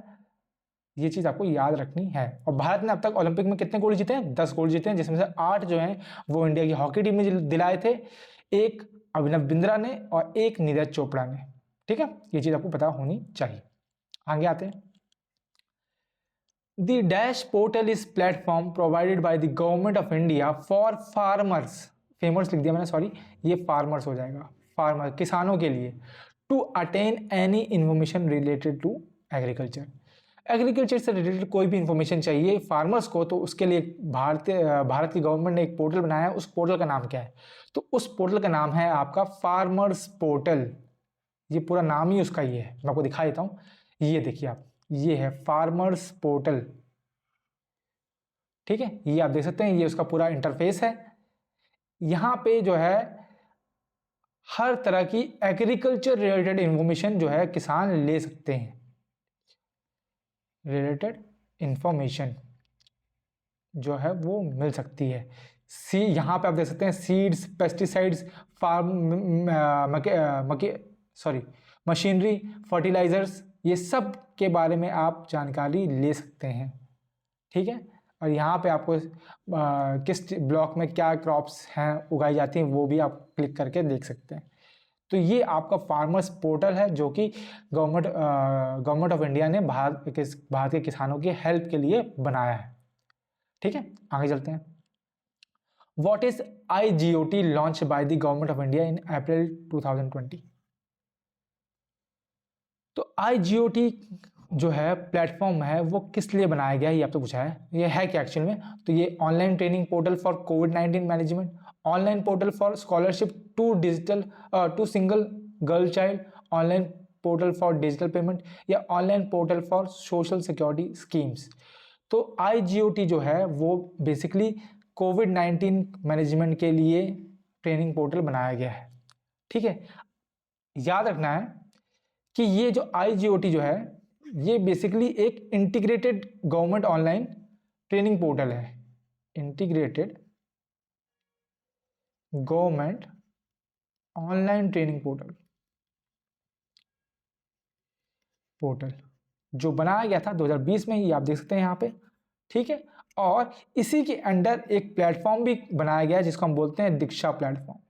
ये चीज़ आपको याद रखनी है। और भारत ने अब तक ओलंपिक में कितने गोल्ड जीते हैं, 10 गोल्ड जीते हैं, जिसमें से 8 जो हैं वो इंडिया की हॉकी टीम ने दिलाए थे, 1 अभिनव बिंद्रा ने और 1 नीरज चोपड़ा ने। ठीक है, ये चीज़ आपको पता होनी चाहिए। आगे आते हैं, the dash portal is platform provided by the government of India for farmers, famers लिख दिया मैंने, सॉरी, ये फार्मर्स हो जाएगा, फार्मर, किसानों के लिए, to attain any information related to agriculture. Agriculture से रिलेटेड कोई भी इंफॉर्मेशन चाहिए फार्मर्स को, तो उसके लिए भारत की गवर्नमेंट ने एक पोर्टल बनाया है। उस पोर्टल का नाम क्या है, तो उस पोर्टल का नाम है आपका फार्मर्स पोर्टल। ये पूरा नाम ही उसका ये है, मैं आपको दिखा देता हूँ। ये देखिए आप, ये है फार्मर्स पोर्टल। ठीक है, ये आप देख सकते हैं, ये उसका पूरा इंटरफेस है। यहाँ पे जो है हर तरह की एग्रीकल्चर रिलेटेड इंफॉर्मेशन जो है किसान ले सकते हैं, रिलेटेड इंफॉर्मेशन जो है वो मिल सकती है। यहाँ पे आप देख सकते हैं seeds, pesticides, farm machinery, fertilisers, ये सब के बारे में आप जानकारी ले सकते हैं। ठीक है, और यहाँ पे आपको किस ब्लॉक में क्या क्रॉप्स हैं उगाई जाती हैं वो भी आप क्लिक करके देख सकते हैं। तो ये आपका फार्मर्स पोर्टल है जो कि गवर्नमेंट ऑफ इंडिया ने भारत के किसानों की हेल्प के लिए बनाया है। ठीक है, आगे चलते हैं। What is IGOT launched by the government of India in April 2020? तो IGOT जो है प्लेटफॉर्म है वो किस लिए बनाया गया है ये आपसे पूछा है। ये है क्या एक्चुअल में, तो ये ऑनलाइन ट्रेनिंग पोर्टल फॉर कोविड-19 management, online portal for scholarship to single girl child, online portal for digital payment या online portal for social security schemes. तो IGOT जो है वो बेसिकली कोविड-19 मैनेजमेंट के लिए ट्रेनिंग पोर्टल बनाया गया है। ठीक है, याद रखना है कि ये जो IGOT जो है ये बेसिकली एक integrated government online training portal है। Integrated government online training portal जो बनाया गया था 2020 में, ये आप देख सकते हैं यहाँ पे। ठीक है, और इसी के अंडर एक प्लेटफॉर्म भी बनाया गया है जिसको हम बोलते हैं दीक्षा प्लेटफॉर्म।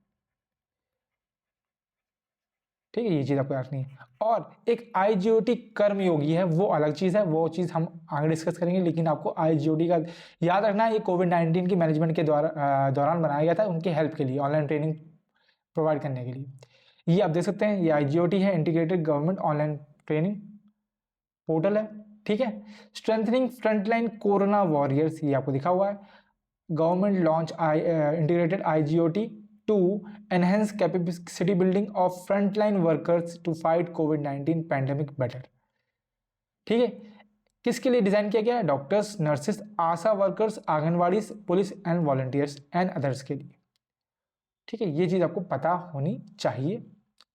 ठीक है, ये चीज आपको रखनी है। और एक IGOT कर्मयोगी है, वो अलग चीज है, वो चीज हम आगे डिस्कस करेंगे। लेकिन आपको IGOT का याद रखना है, ये कोविड-19 की मैनेजमेंट के दौरान बनाया गया था उनकी हेल्प के लिए, ऑनलाइन ट्रेनिंग प्रोवाइड करने के लिए। ये आप देख सकते हैं, ये IGOT है, integrated government online training portal है। ठीक है, स्ट्रेंथनिंग फ्रंटलाइन कोरोना वॉरियर्स, ये आपको दिखा हुआ है। Government launch integrated IGOT to enhance capacity building of frontline workers to fight COVID-19 pandemic better। ठीक है, किसके लिए डिजाइन किया गया है? Doctors, nurses, Asha workers, anganwadi, police and volunteers and others के लिए। ठीक है, ये चीज आपको पता होनी चाहिए।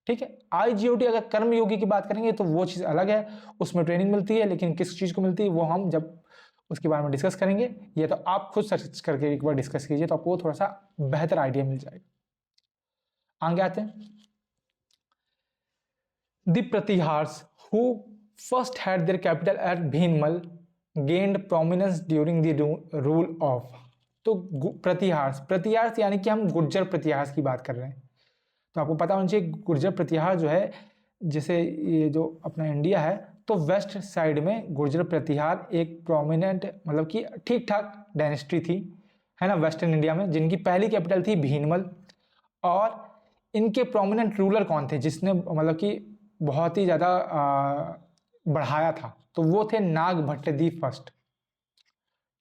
ठीक है, IGOT अगर कर्मयोगी की बात करेंगे तो वो चीज अलग है, उसमें ट्रेनिंग मिलती है, लेकिन किस चीज को मिलती है वो हम जब उसके बारे में डिस्कस करेंगे। ये तो आप खुद सर्च करके एक बार डिस्कस कीजिए तो आपको थोड़ा सा बेहतर आइडिया मिल जाएगा। आगे आते हैं। The Pratihars who first had their capital at Bhinmal gained prominence during the rule of। तो प्रतिहार्स यानी कि हम गुर्जर प्रतिहार्स की बात कर रहे हैं। तो आपको पता होना चाहिए गुर्जर प्रतिहार जो है, जैसे ये जो अपना इंडिया है तो वेस्ट साइड में गुर्जर प्रतिहार एक प्रोमिनेंट मतलब कि ठीक ठाक डायनेस्टी थी, है ना, वेस्टर्न इंडिया में, जिनकी पहली कैपिटल थी भीनमल। और इनके प्रोमिनेंट रूलर कौन थे जिसने मतलब कि बहुत ही ज़्यादा बढ़ाया था, तो वो थे नागभट्टदीप फर्स्ट।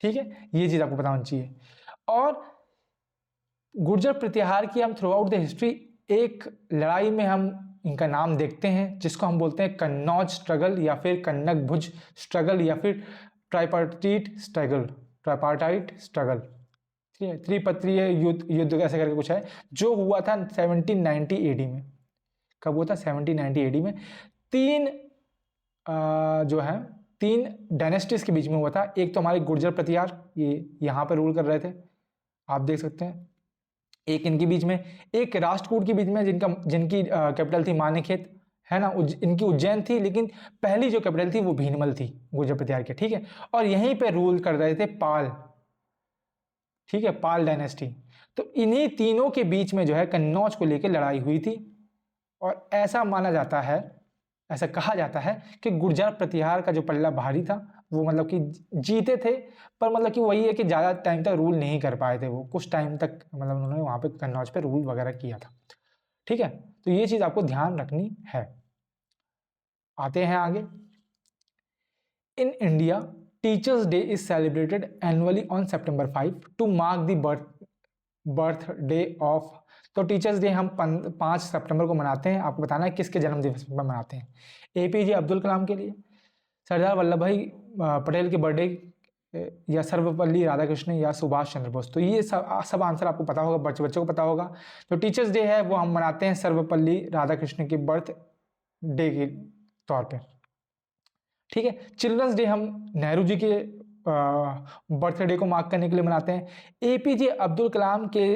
ठीक है, ये चीज़ आपको पता होनी चाहिए। और गुर्जर प्रतिहार की हम थ्रू आउट द हिस्ट्री एक लड़ाई में हम इनका नाम देखते हैं जिसको हम बोलते हैं कन्नौज स्ट्रगल या फिर कन्नक भुज स्ट्रगल या फिर ट्राइपार्टाइट स्ट्रगल। ठीक है, त्रिपत्रीय युद्ध ऐसे करके कुछ है जो हुआ था 1790 AD में। कब हुआ था? 1790 AD में। तीन डायनेस्टीज के बीच में हुआ था। एक तो हमारे गुर्जर प्रतिहार, ये यहाँ पे रूल कर रहे थे, आप देख सकते हैं। एक इनके बीच में, एक राष्ट्रकूट के बीच में जिनकी कैपिटल थी मानेखेत, है ना, इनकी उज्जैन थी, लेकिन पहली जो कैपिटल थी वो भीनमल थी गुर्जर प्रतिहार के। ठीक है, और यहीं पे रूल कर रहे थे पाल। ठीक है, पाल डायनेस्टी। तो इन्हीं तीनों के बीच में जो है कन्नौज को लेकर लड़ाई हुई थी। और ऐसा माना जाता है, ऐसा कहा जाता है कि गुर्जर प्रतिहार का जो पल्ला भारी था, वो मतलब कि जीते थे, पर मतलब कि वही है कि ज़्यादा टाइम तक रूल नहीं कर पाए थे। वो कुछ टाइम तक मतलब उन्होंने वहाँ पे कन्नौज पे रूल वगैरह किया था। ठीक है, तो ये चीज़ आपको ध्यान रखनी है। आते हैं आगे। In India teachers day is celebrated annually on September 5 to mark the birthday of. तो टीचर्स डे हम 5 सितंबर को मनाते हैं। आपको बताना है किसके जन्म दिवस पर मनाते हैं। APJ अब्दुल कलाम के लिए, सरदार वल्लभ भाई पटेल के बर्थडे, या सर्वपल्ली राधाकृष्ण या सुभाष चंद्र बोस। तो ये सब आंसर आपको पता होगा, बच्चों को पता होगा। तो टीचर्स डे है वो हम मनाते हैं सर्वपल्ली राधाकृष्ण के बर्थ डे के तौर पे। ठीक है, चिल्ड्रंस डे हम नेहरू जी के बर्थडे को मार्क करने के लिए मनाते हैं। एपीजे अब्दुल कलाम के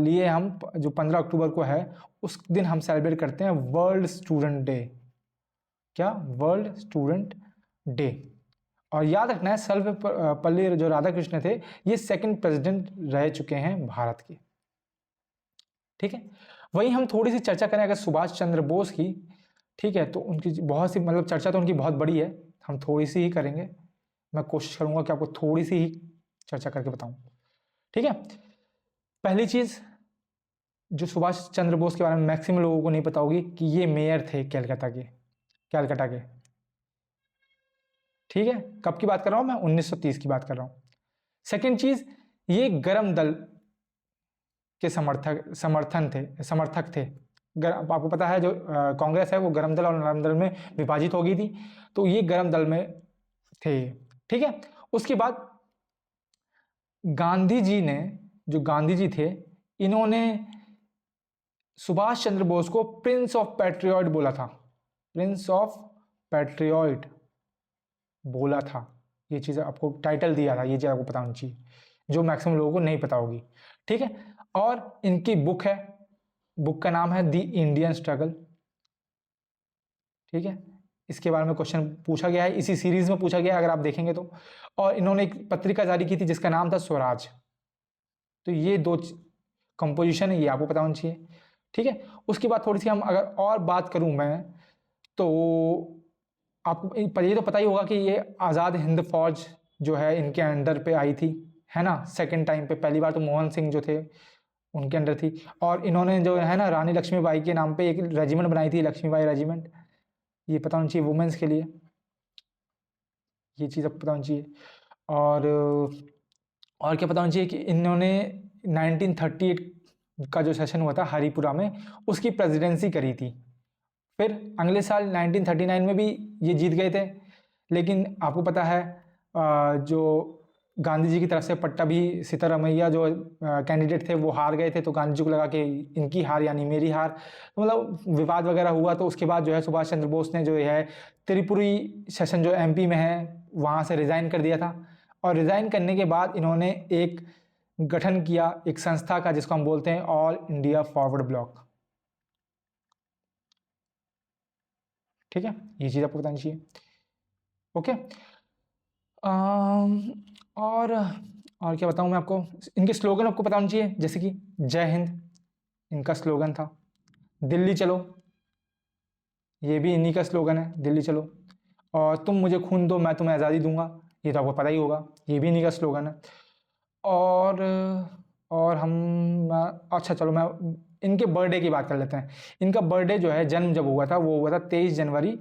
लिए हम जो 15 अक्टूबर को है उस दिन हम सेलिब्रेट करते हैं वर्ल्ड स्टूडेंट डे। क्या? World student day. और याद रखना है सर्वपल्ली जो राधाकृष्ण थे ये सेकंड प्रेसिडेंट रह चुके हैं भारत के। ठीक है, वही हम थोड़ी सी चर्चा करें अगर सुभाष चंद्र बोस की, ठीक है, तो उनकी बहुत सी मतलब चर्चा तो उनकी बहुत बड़ी है, हम थोड़ी सी ही करेंगे। मैं कोशिश करूंगा कि आपको थोड़ी सी ही चर्चा करके बताऊं। ठीक है, पहली चीज जो सुभाष चंद्र बोस के बारे में मैक्सिमम लोगों को नहीं पता होगी कि ये मेयर थे कैलकाटा के। ठीक है, कब की बात कर रहा हूं मैं? 1930 की बात कर रहा हूं। सेकेंड चीज, ये गर्म दल के समर्थक थे। आपको पता है जो कांग्रेस है वो गर्म दल और नरम दल में विभाजित हो गई थी, तो ये गर्म दल में थे। ठीक है, उसके बाद गांधी जी थे, इन्होंने सुभाष चंद्र बोस को प्रिंस ऑफ पैट्रियट बोला था। प्रिंस ऑफ पैट्रियट बोला था, ये चीज़ आपको टाइटल दिया था, ये चीज़ आपको पता होनी चाहिए, जो मैक्सिमम लोगों को नहीं पता होगी। ठीक है, और इनकी बुक का नाम है द इंडियन स्ट्रगल। ठीक है, इसके बारे में क्वेश्चन पूछा गया है, इसी सीरीज में पूछा गया है अगर आप देखेंगे तो। और इन्होंने एक पत्रिका जारी की थी जिसका नाम था स्वराज। तो ये दो कंपोजिशन है, ये आपको पता होना चाहिए। ठीक है, उसके बाद थोड़ी सी हम अगर और बात करूं मैं, तो आपको ये तो पता ही होगा कि ये आज़ाद हिंद फौज जो है इनके अंडर पे आई थी, है ना, सेकंड टाइम पे। पहली बार तो मोहन सिंह जो थे उनके अंडर थी, और इन्होंने जो है ना रानी लक्ष्मीबाई के नाम पे एक रेजिमेंट बनाई थी, लक्ष्मीबाई रेजिमेंट। ये पता होना चाहिए वुमेन्स के लिए, ये चीज़ आपको पता होनी चाहिए। और क्या पता होना चाहिए कि इन्होंने 1938 का जो सेशन हुआ था हरिपुरा में, उसकी प्रेसिडेंसी करी थी। फिर अगले साल 1939 में भी ये जीत गए थे, लेकिन आपको पता है जो गांधी जी की तरफ से पट्टाभी सिद्धारमैया जो कैंडिडेट थे वो हार गए थे, तो गांधी जी को लगा कि इनकी हार यानी मेरी हार, तो मतलब विवाद वगैरह हुआ। तो उसके बाद जो है सुभाष चंद्र बोस ने जो है त्रिपुरी सेशन जो एमपी में है वहाँ से रिज़ाइन कर दिया था। और रिज़ाइन करने के बाद इन्होंने एक गठन किया एक संस्था का जिसको हम बोलते हैं ऑल इंडिया फॉरवर्ड ब्लॉक। ठीक है, ये चीज़ आपको बतानी चाहिए। ओके, और क्या बताऊं मैं आपको, इनके स्लोगन आपको पता होना चाहिए, जैसे कि जय हिंद इनका स्लोगन था, दिल्ली चलो ये भी इन्हीं का स्लोगन है, दिल्ली चलो, और तुम मुझे खून दो मैं तुम्हें आज़ादी दूंगा, ये तो आपको पता ही होगा, ये भी इन्हीं का स्लोगन है। और अच्छा चलो मैं इनके बर्थडे की बात कर लेते हैं। इनका बर्थडे जो है जन्म जब हुआ था वो हुआ था 23 जनवरी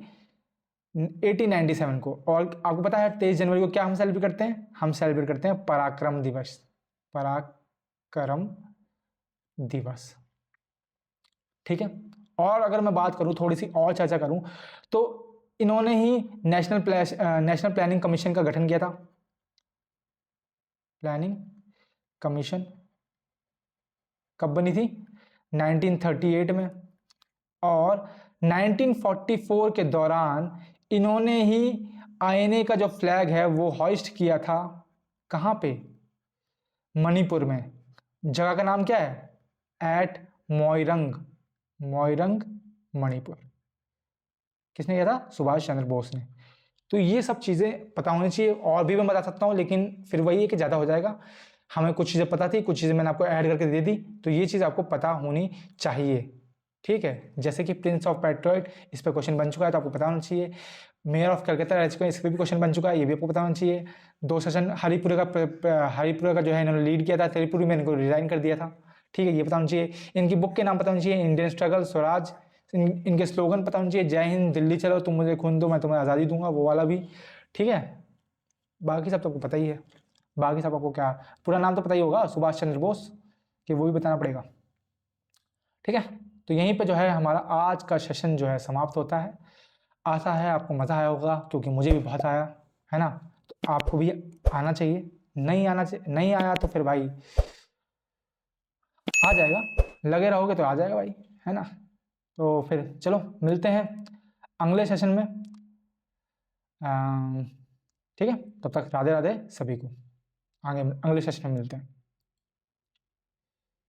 1897 को। और आपको पता है 23 जनवरी को क्या हम सेलिब्रेट करते हैं? हम सेलिब्रेट करते हैं पराक्रम दिवस। पराक्रम दिवस, ठीक है। और अगर मैं बात करूं थोड़ी सी और चर्चा करूं तो इन्होंने ही नेशनल प्लानिंग कमीशन का गठन किया था। प्लानिंग कमीशन कब बनी थी? 1938 में। और 1944 के दौरान इन्होंने ही आईएनए का जो फ्लैग है वो हॉइस्ट किया था। कहाँ पे? मणिपुर में। जगह का नाम क्या है? एट मोइरंग, मणिपुर। किसने किया था? सुभाष चंद्र बोस ने। तो ये सब चीज़ें पता होनी चाहिए, और भी मैं बता सकता हूँ लेकिन फिर वही है कि ज़्यादा हो जाएगा। हमें कुछ चीज़ें पता थी, कुछ चीज़ें मैंने आपको ऐड करके दे दी, तो ये चीज़ आपको पता होनी चाहिए, ठीक है। जैसे कि प्रिंस ऑफ पैट्रियट, इस पर क्वेश्चन बन चुका है तो आपको पता होना चाहिए। मेयर ऑफ कलकत्ता रह चुके हैं, इस पर भी क्वेश्चन बन चुका है, ये भी आपको पता होना चाहिए। 2 सेशन हरिपुरा का जो है इन्होंने लीड किया था, त्रिपुरी में इनको रिजाइन कर दिया था, ठीक है, ये पता होना चाहिए। इनकी बुक के नाम पता होना चाहिए, इंडियन स्ट्रगल, स्वराज। इनके स्लोगन पता होना चाहिए, जय हिंद, दिल्ली चलो, तुम मुझे खून दो मैं तुम्हें आज़ादी दूंगा, वो वाला भी, ठीक है। बाकी सब तो आपको पता ही है, बाकी सब आपको क्या पूरा नाम तो पता ही होगा, सुभाष चंद्र बोस, कि वो भी बताना पड़ेगा, ठीक है। तो यहीं पे जो है हमारा आज का सेशन जो है समाप्त होता है। आशा है आपको मज़ा आया होगा, क्योंकि मुझे भी बहुत आया, है ना। तो आपको भी आना चाहिए, नहीं आया तो फिर भाई आ जाएगा, लगे रहोगे तो आ जाएगा भाई, है ना। तो फिर चलो मिलते हैं अगले सेशन में। ठीक है, तब तक राधे राधे सभी को, आगे अगले सेशन में मिलते हैं।